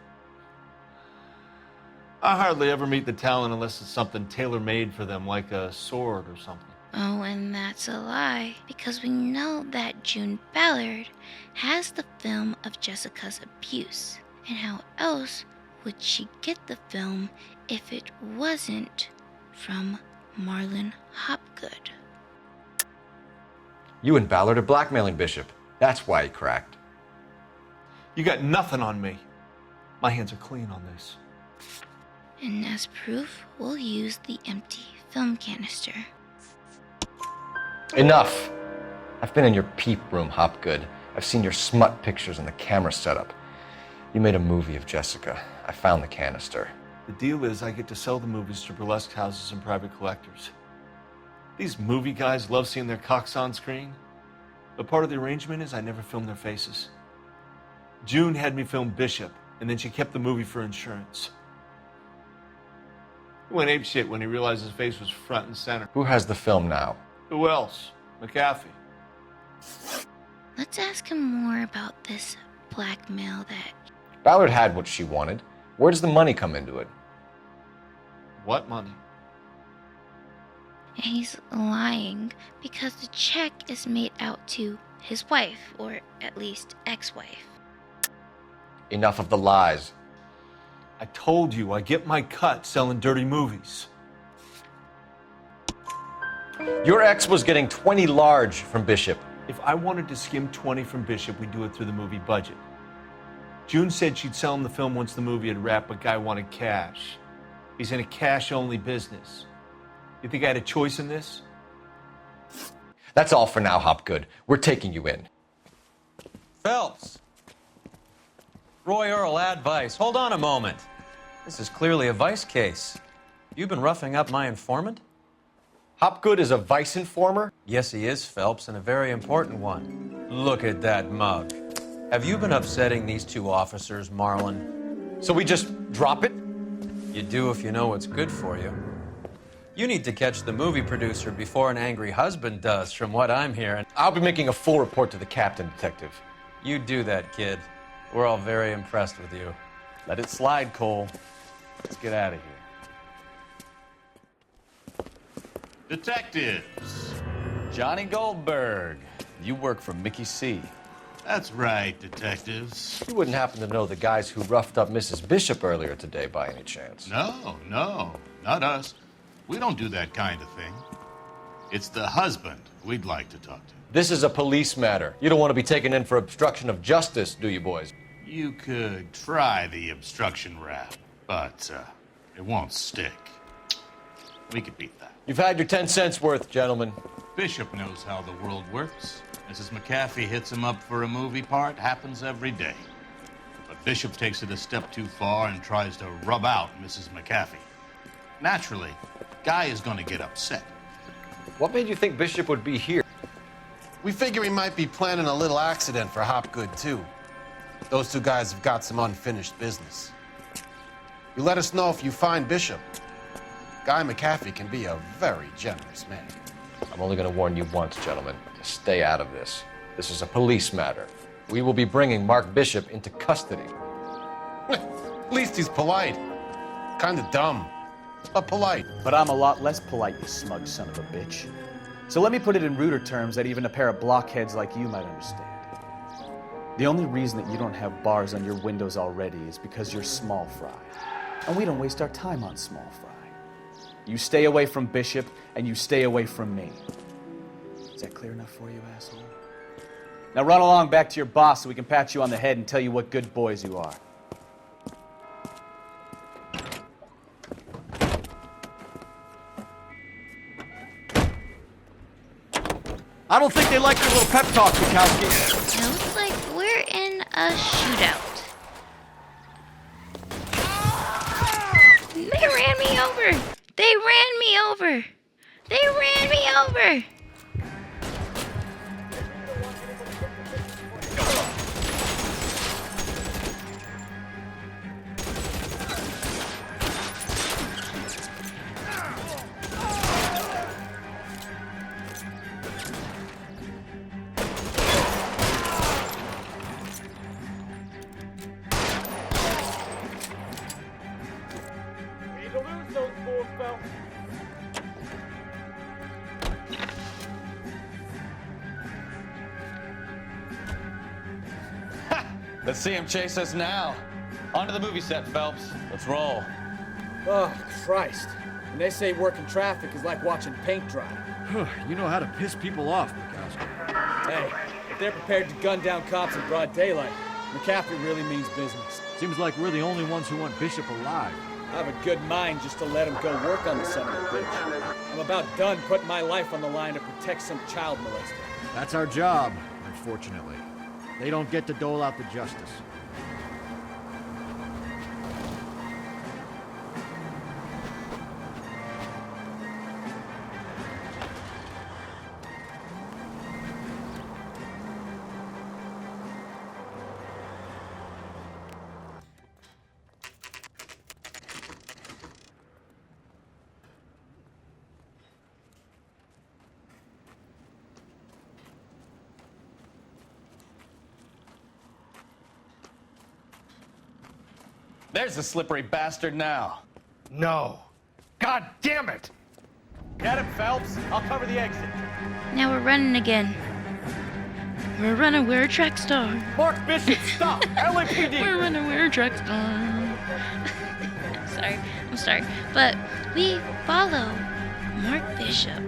I hardly ever meet the talent unless it's something tailor-made for them, like a sword or something. Oh, and that's a lie, because we know that June Ballard has the film of Jessica's abuse. And how else would she get the film if it wasn't from Marlon Hopgood? You and Ballard are blackmailing Bishop. That's why he cracked. You got nothing on me. My hands are clean on this. And as proof, we'll use the empty film canister. Enough! I've been in your peep room, Hopgood. I've seen your smut pictures and the camera setup. You made a movie of Jessica. I found the canister. The deal is I get to sell the movies to burlesque houses and private collectors. These movie guys love seeing their cocks on screen. But part of the arrangement is I never film their faces. June had me film Bishop, and then she kept the movie for insurance. He went apeshit when he realized his face was front and center. Who has the film now? Who else? McAfee. Let's ask him more about this blackmail that... Ballard had what she wanted. Where does the money come into it? What money? And he's lying because the check is made out to his wife, or at least ex-wife. Enough of the lies. I told you I get my cut selling dirty movies. Your ex was getting 20 large from Bishop. If I wanted to skim 20 from Bishop, we'd do it through the movie budget. June said she'd sell him the film once the movie had wrapped, but Guy wanted cash. He's in a cash-only business. You think I had a choice in this? That's all for now, Hopgood. We're taking you in. Phelps. Roy Earl, advice. Hold on a moment. This is clearly a vice case. You've been roughing up my informant? Hopgood is a vice informer? Yes, he is, Phelps, and a very important one. Look at that mug. Have you been upsetting these two officers, Marlin? So we just drop it? You do if you know what's good for you. You need to catch the movie producer before an angry husband does, from what I'm hearing. I'll be making a full report to the captain, Detective. You do that, kid. We're all very impressed with you. Let it slide, Cole. Let's get out of here. Detectives. Johnny Goldberg. You work for Mickey C. That's right, detectives. You wouldn't happen to know the guys who roughed up Mrs. Bishop earlier today by any chance? No, not us. We don't do that kind of thing. It's the husband we'd like to talk to. This is a police matter. You don't want to be taken in for obstruction of justice, do you, boys? You could try the obstruction rap, but it won't stick. We could beat that. You've had your 10 cents worth, gentlemen. Bishop knows how the world works. Mrs. McAfee hits him up for a movie part. Happens every day. But Bishop takes it a step too far and tries to rub out Mrs. McAfee. Naturally, Guy is going to get upset. What made you think Bishop would be here? We figure he might be planning a little accident for Hopgood, too. Those two guys have got some unfinished business. You let us know if you find Bishop. Guy McAfee can be a very generous man. I'm only going to warn you once, gentlemen. Stay out of this. This is a police matter. We will be bringing Mark Bishop into custody. At least he's polite. Kind of dumb, but polite. But I'm a lot less polite, you smug son of a bitch. So let me put it in ruder terms that even a pair of blockheads like you might understand. The only reason that you don't have bars on your windows already is because you're small fry. And we don't waste our time on small fry. You stay away from Bishop, and you stay away from me. Is that clear enough for you, asshole? Now run along back to your boss so we can pat you on the head and tell you what good boys you are. I don't think they like your little pep talk, Bukowski. It looks like we're in a shootout. They ran me over! They ran me over! They ran me over! Let's see him chase us now. Onto the movie set, Phelps. Let's roll. Oh, Christ. When they say working traffic is like watching paint dry. You know how to piss people off, Bukowski. Hey, if they're prepared to gun down cops in broad daylight, McAfee really means business. Seems like we're the only ones who want Bishop alive. I have a good mind just to let him go work on the son of a bitch. I'm about done putting my life on the line to protect some child molester. That's our job, unfortunately. They don't get to dole out the justice. There's the slippery bastard now. No. God damn it! Get him, Phelps. I'll cover the exit. Now we're running again. We're running, we're a track star. Mark Bishop, stop! LAPD! We're running, we're a track star. I'm sorry. But we follow Mark Bishop.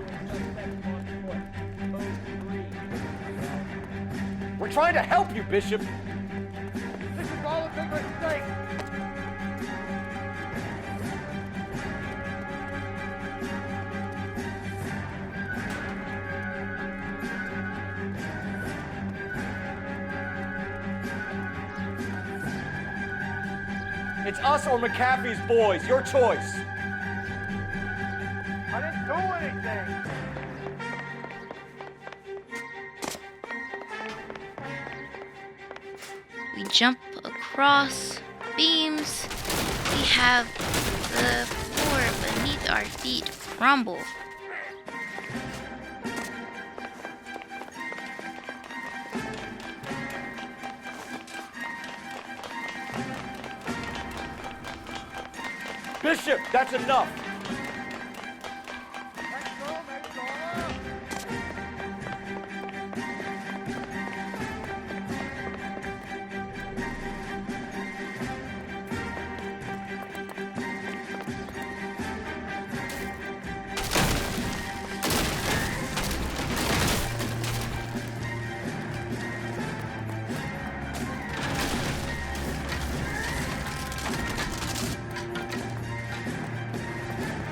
We're trying to help you, Bishop. This is all a big mistake. It's us or McAfee's boys. Your choice. I didn't do anything. We jump across beams. We have the floor beneath our feet crumble. Bishop, that's enough.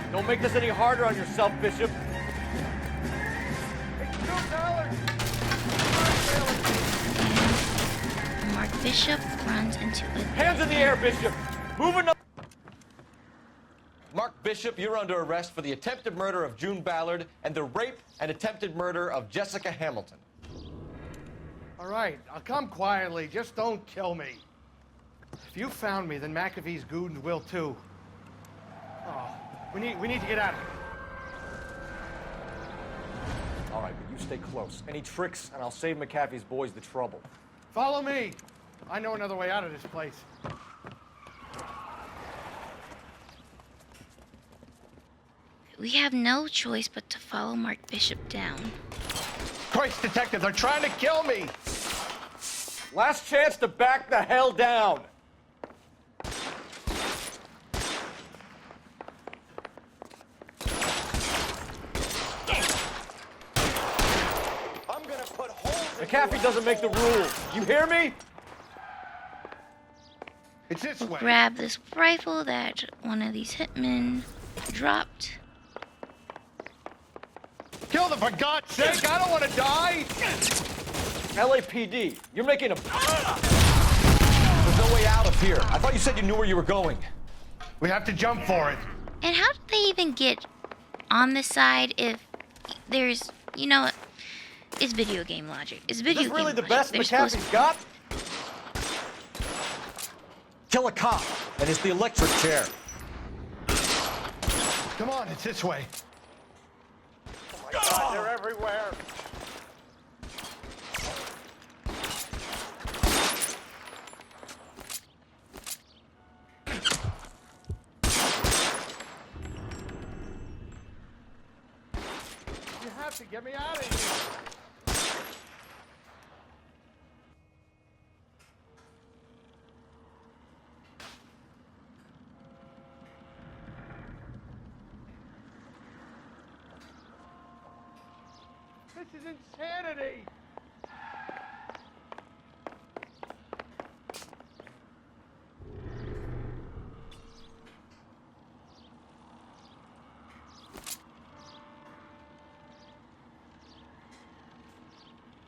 Don't make this any harder on yourself, Bishop. Mark Bishop runs into a... Hands in the air, Bishop! Moving up! Mark Bishop, you're under arrest for the attempted murder of June Ballard and the rape and attempted murder of Jessica Hamilton. All right, I'll come quietly. Just don't kill me. If you found me, then McAfee's goons will too. Oh, we need to get out of here. All right, but you stay close. Any tricks, and I'll save McAfee's boys the trouble. Follow me. I know another way out of this place. We have no choice but to follow Mark Bishop down. Christ, detectives are trying to kill me! Last chance to back the hell down! I'm gonna put holes in McAfee doesn't make the rules. You hear me? It's this way. Grab this rifle that one of these hitmen dropped. Kill them, for God's sake! I don't want to die! LAPD, you're making a... There's no way out of here. I thought you said you knew where you were going. We have to jump for it. And how did they even get on this side if there's, you know, it's video game logic. It's video Is game this really the logic. best They're supposed McAfee's got? Kill a cop, and it's the electric chair. Come on, it's this way. Oh my God, they're everywhere. You have to get me out of here. This is insanity!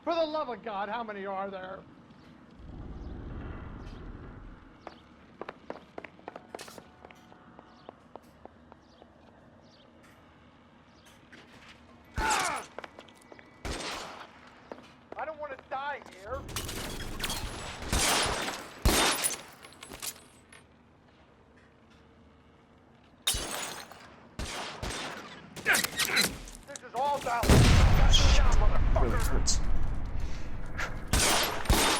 For the love of God, how many are there? I don't want to die here. This is all down. Really hurts.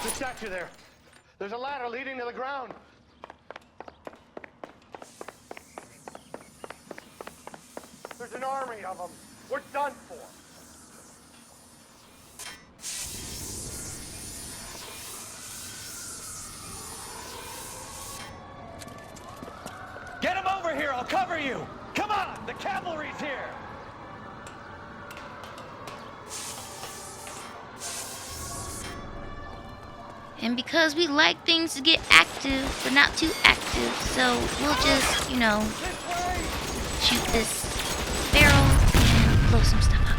The statue there. There's a ladder leading to the ground. There's an army of them. We're done for. Get him over here, I'll cover you! Come on, the cavalry's here! And because we like things to get active, but not too active, so we'll just, you know, shoot this barrel and blow some stuff up.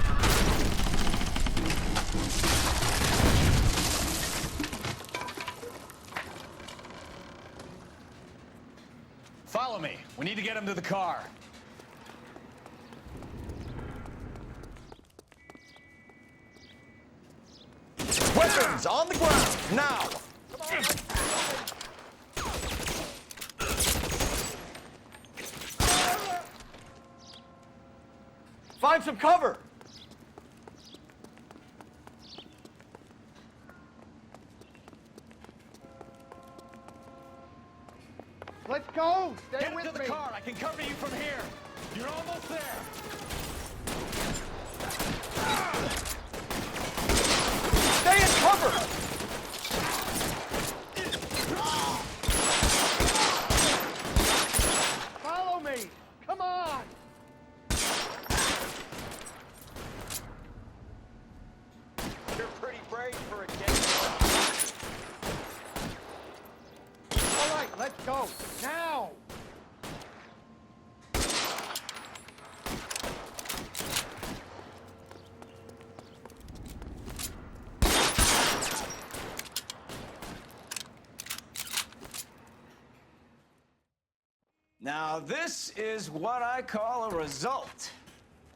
Follow me. We need to get him to the car. Weapons on the ground, now! Find some cover! Let's go! Stay Get with into the me! car. I can cover you from here. You're almost there. Stay in cover! Follow me! Come on! You're pretty brave for a kid. All right, let's go. Now! Now, this is what I call a result.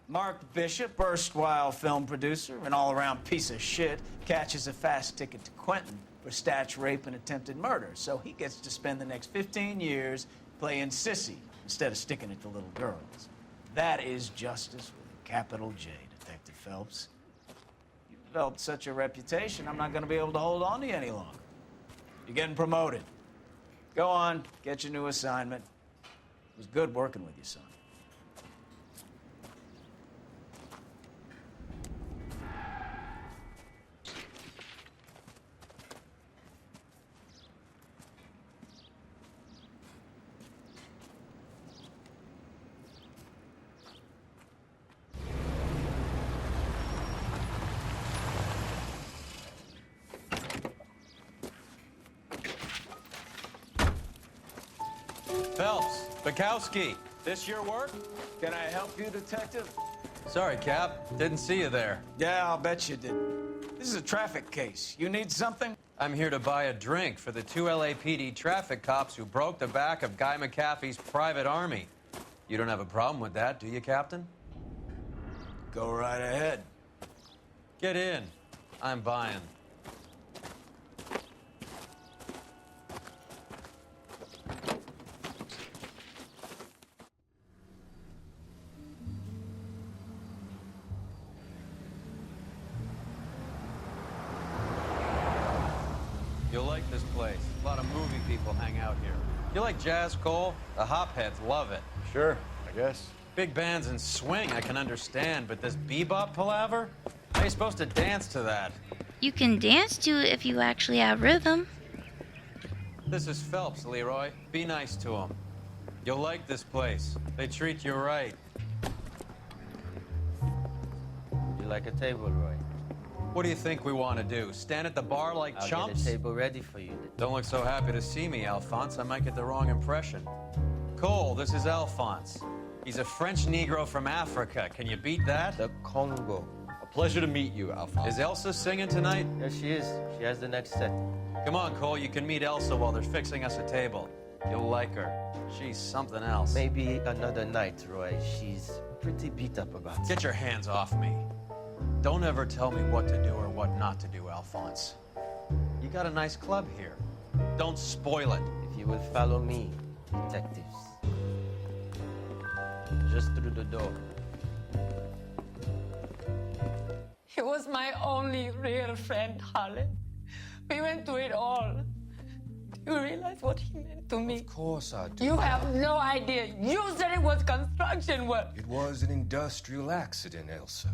Mark Bishop, erstwhile film producer and all-around piece of shit, catches a fast ticket to Quentin for stitch rape and attempted murder, so he gets to spend the next 15 years playing sissy instead of sticking it to little girls. That is justice with a capital J, Detective Phelps. You've developed such a reputation, I'm not going to be able to hold on to you any longer. You're getting promoted. Go on, get your new assignment. It was good working with you, son. Phelps, Bukowski, this your work? Can I help you, Detective? Sorry, Cap. Didn't see you there. Yeah, I'll bet you did. This is a traffic case. You need something? I'm here to buy a drink for the 2 LAPD traffic cops who broke the back of Guy McAfee's private army. You don't have a problem with that, do you, Captain? Go right ahead. Get in. I'm buying. You'll like this place. A lot of movie people hang out here. You like jazz, Cole? The hopheads love it. Sure, I guess. Big bands and swing, I can understand, but this bebop palaver? How are you supposed to dance to that? You can dance to it if you actually have rhythm. This is Phelps, Leroy. Be nice to him. You'll like this place. They treat you right. Would you like a table, Roy? What do you think we want to do? Stand at the bar like I'll chumps? get a table ready for you. Don't look so happy to see me, Alphonse. I might get the wrong impression. Cole, this is Alphonse. He's a French Negro from Africa. Can you beat that? The Congo. A pleasure to meet you, Alphonse. Is Elsa singing tonight? Yes, she is. She has the next set. Come on, Cole. You can meet Elsa while they're fixing us a table. You'll like her. She's something else. Maybe another night, Roy. She's pretty beat up about it. Get your hands off me. Don't ever tell me what to do or what not to do, Alphonse. You got a nice club here. Don't spoil it. If you will follow me, detectives. Just through the door. He was my only real friend, Harlan. We went through it all. Do you realize what he meant to me? Of course I do. You have no idea. You said it was construction work. It was an industrial accident, Elsa.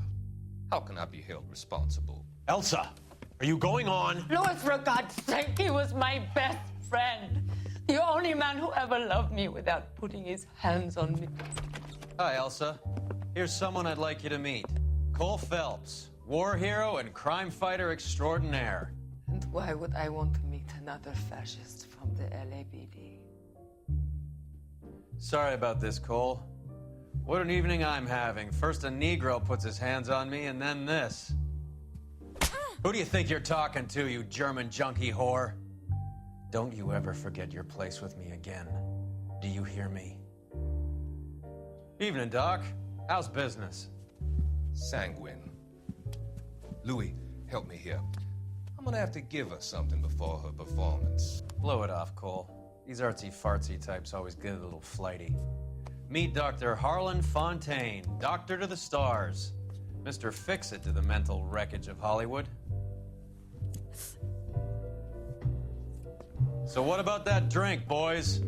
How can I be held responsible? Elsa, are you going on? Louis, for God's sake, he was my best friend. The only man who ever loved me without putting his hands on me. Hi, Elsa. Here's someone I'd like you to meet. Cole Phelps, war hero and crime fighter extraordinaire. And why would I want to meet another fascist from the LAPD? Sorry about this, Cole. What an evening I'm having. First a Negro puts his hands on me, and then this. Who do you think you're talking to, you German junkie whore? Don't you ever forget your place with me again. Do you hear me? Evening, Doc. How's business? Sanguine. Louis, help me here. I'm gonna have to give her something before her performance. Blow it off, Cole. These artsy-fartsy types always get a little flighty. Meet Dr. Harlan Fontaine, doctor to the stars. Mr. Fix-It to the mental wreckage of Hollywood. So what about that drink, boys?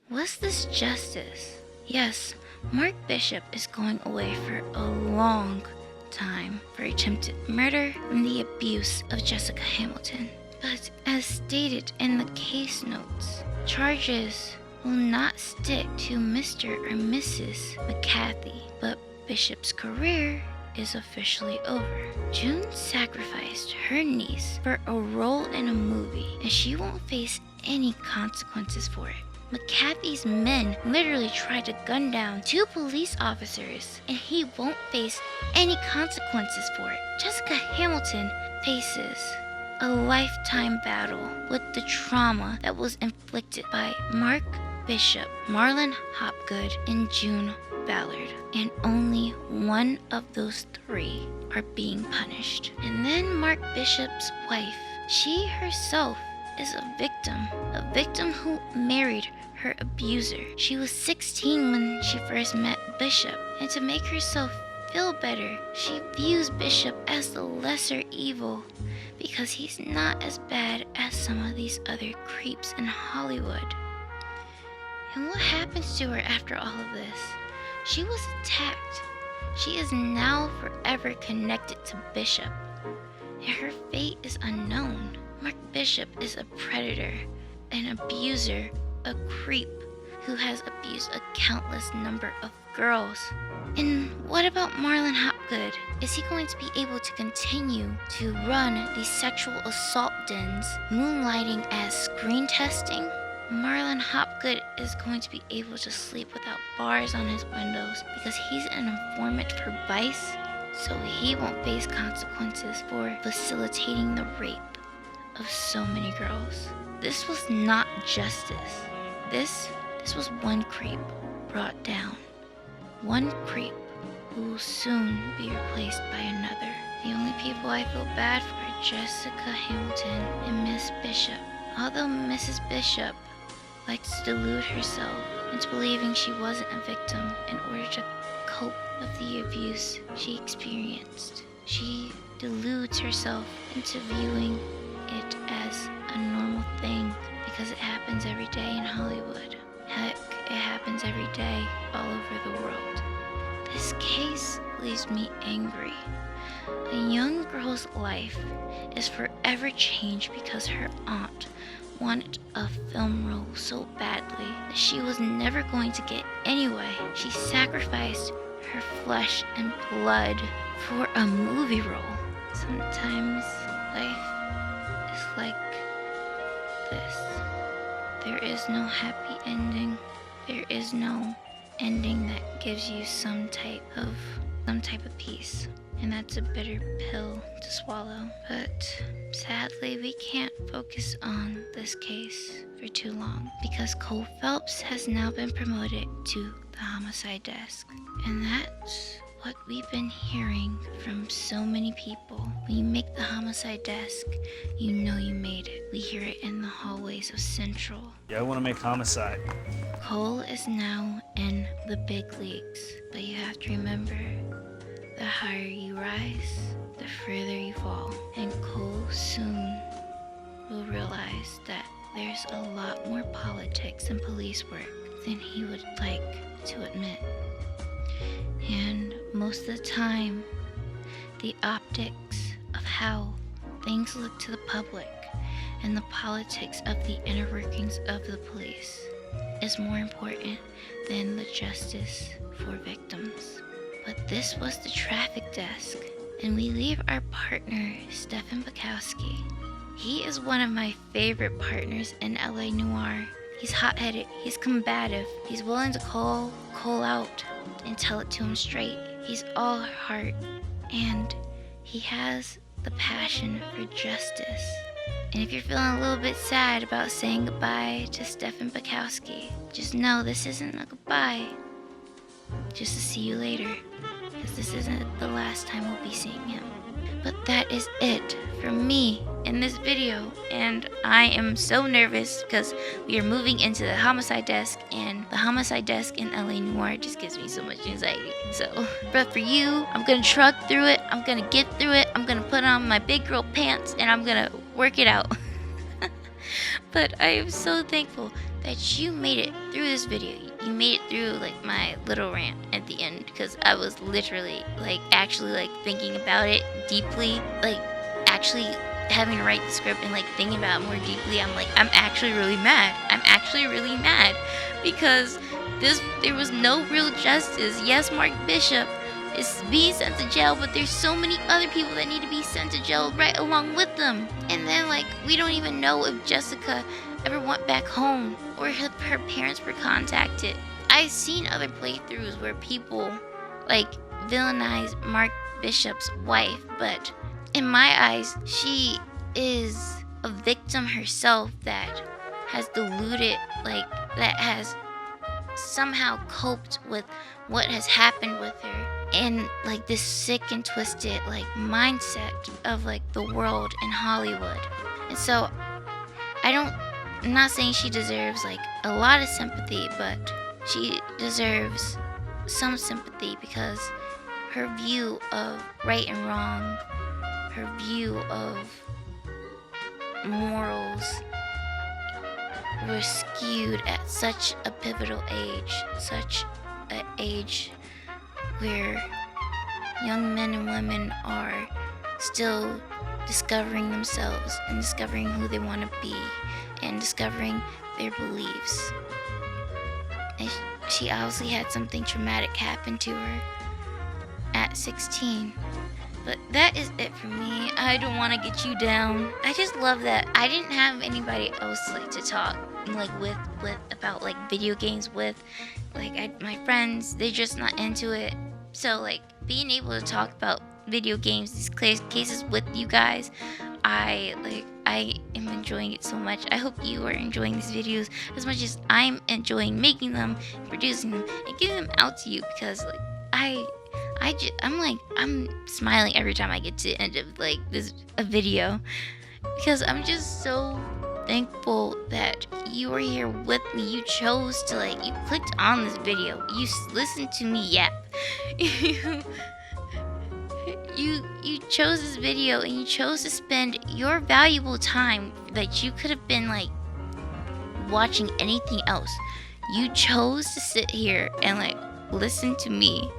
Was this justice? Yes, Mark Bishop is going away for a long time for attempted murder and the abuse of Jessica Hamilton. But as stated in the case notes, charges will not stick to Mr. or Mrs. McCarthy, but Bishop's career is officially over. June sacrificed her niece for a role in a movie, and she won't face any consequences for it. McCarthy's men literally tried to gun down 2 police officers, and he won't face any consequences for it. Jessica Hamilton faces a lifetime battle with the trauma that was inflicted by Mark Bishop, Marlon Hopgood, and June Ballard, and only one of those 3 are being punished. And then Mark Bishop's wife, she herself is a victim who married her abuser. She was 16 when she first met Bishop, and to make herself feel better, she views Bishop as the lesser evil because he's not as bad as some of these other creeps in Hollywood. And what happens to her after all of this? She was attacked. She is now forever connected to Bishop, and her fate is unknown. Mark Bishop is a predator, an abuser, a creep who has abused a countless number of girls. And what about Marlon Hopgood? Is he going to be able to continue to run these sexual assault dens, moonlighting as screen testing? Marlon Hopgood is going to be able to sleep without bars on his windows because he's an informant for Vice, so he won't face consequences for facilitating the rape of so many girls. This was not justice. This was one creep brought down. One creep who will soon be replaced by another. The only people I feel bad for are Jessica Hamilton and Miss Bishop. Although Mrs. Bishop likes to delude herself into believing she wasn't a victim in order to cope with the abuse she experienced. She deludes herself into viewing it as a normal thing because it happens every day in Hollywood. Heck, it happens every day all over the world. This case leaves me angry. A young girl's life is forever changed because her aunt wanted a film role so badly that she was never going to get anyway. She sacrificed her flesh and blood for a movie role. Sometimes life is like this. There is no happy ending. There is no ending that gives you some type of peace. And that's a bitter pill to swallow. But sadly, we can't focus on this case for too long because Cole Phelps has now been promoted to the homicide desk. And that's what we've been hearing from so many people. When you make the homicide desk, you know you made it. We hear it in the hallways of Central. Yeah, I want to make homicide. Cole is now in the big leagues, but you have to remember, the higher you rise, the further you fall. And Cole soon will realize that there's a lot more politics and police work than he would like to admit. And most of the time, the optics of how things look to the public and the politics of the inner workings of the police is more important than the justice for victims. But this was the traffic desk, and we leave our partner, Stefan Bukowski. He is one of my favorite partners in LA Noire. He's hot-headed, he's combative, he's willing to call out and tell it to him straight. He's all heart, and he has the passion for justice. And if you're feeling a little bit sad about saying goodbye to Stefan Bukowski, just know this isn't a goodbye. Just to see you later, because this isn't the last time we'll be seeing him. But that is it for me in this video, and I am so nervous because we are moving into the homicide desk, and the homicide desk in LA Noire just gives me so much anxiety. So, but for you, I'm gonna shrug through it, I'm gonna get through it, I'm gonna put on my big girl pants, and I'm gonna work it out. But I am so thankful that you made it through this video. You made it through like my little rant at the end, because I was literally like actually like thinking about it deeply, like actually having to write the script and like thinking about it more deeply. I'm like, I'm actually really mad. I'm actually really mad because there was no real justice. Yes, Mark Bishop is being sent to jail, but there's so many other people that need to be sent to jail right along with them. And then like we don't even know if Jessica ever went back home or if her parents were contacted. I've seen other playthroughs where people like villainize Mark Bishop's wife, but in my eyes, she is a victim herself that has deluded, like that has somehow coped with what has happened with her, and like this sick and twisted like mindset of like the world in Hollywood. And so I'm not saying she deserves like a lot of sympathy, but she deserves some sympathy because her view of right and wrong, her view of morals were skewed at such a pivotal age, such an age where young men and women are still discovering themselves and discovering who they want to be and discovering their beliefs. And she obviously had something traumatic happen to her at 16. But that is it for me. I don't want to get you down. I just love that I didn't have anybody else like to talk like with about like video games with. Like my friends, they're just not into it. So like being able to talk about video games, these cases with you guys, I am enjoying it so much. I hope you are enjoying these videos as much as I'm enjoying making them, producing them, and getting them out to you, because like I'm smiling every time I get to the end of like a video, because I'm just so thankful that you are here with me. You chose to you clicked on this video. You listened to me yap. You chose this video and you chose to spend your valuable time that you could have been watching anything else. You chose to sit here and listen to me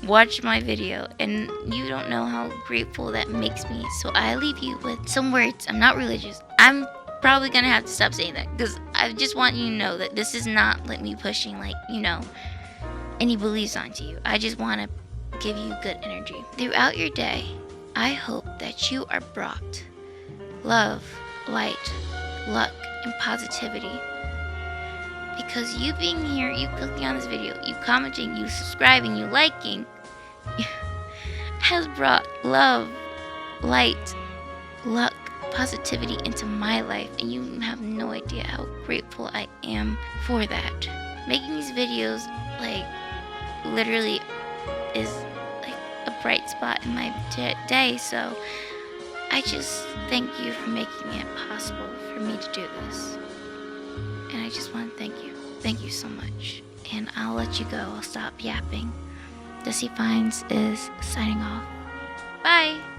watch my video, and you don't know how grateful that makes me. So I leave you with some words. I'm not religious. I'm probably gonna have to stop saying that, because I just want you to know that this is not me pushing any beliefs onto you. I just want to give you good energy throughout your day. I hope that you are brought love, light, luck, and positivity. Because you being here, you clicking on this video, you commenting, you subscribing, you liking, has brought love, light, luck, positivity into my life. And you have no idea how grateful I am for that. Making these videos, literally is a bright spot in my day. So I just thank you for making it possible for me to do this. And I just want to thank you. Thank you so much. And I'll let you go. I'll stop yapping. Dezzyfinds is signing off. Bye!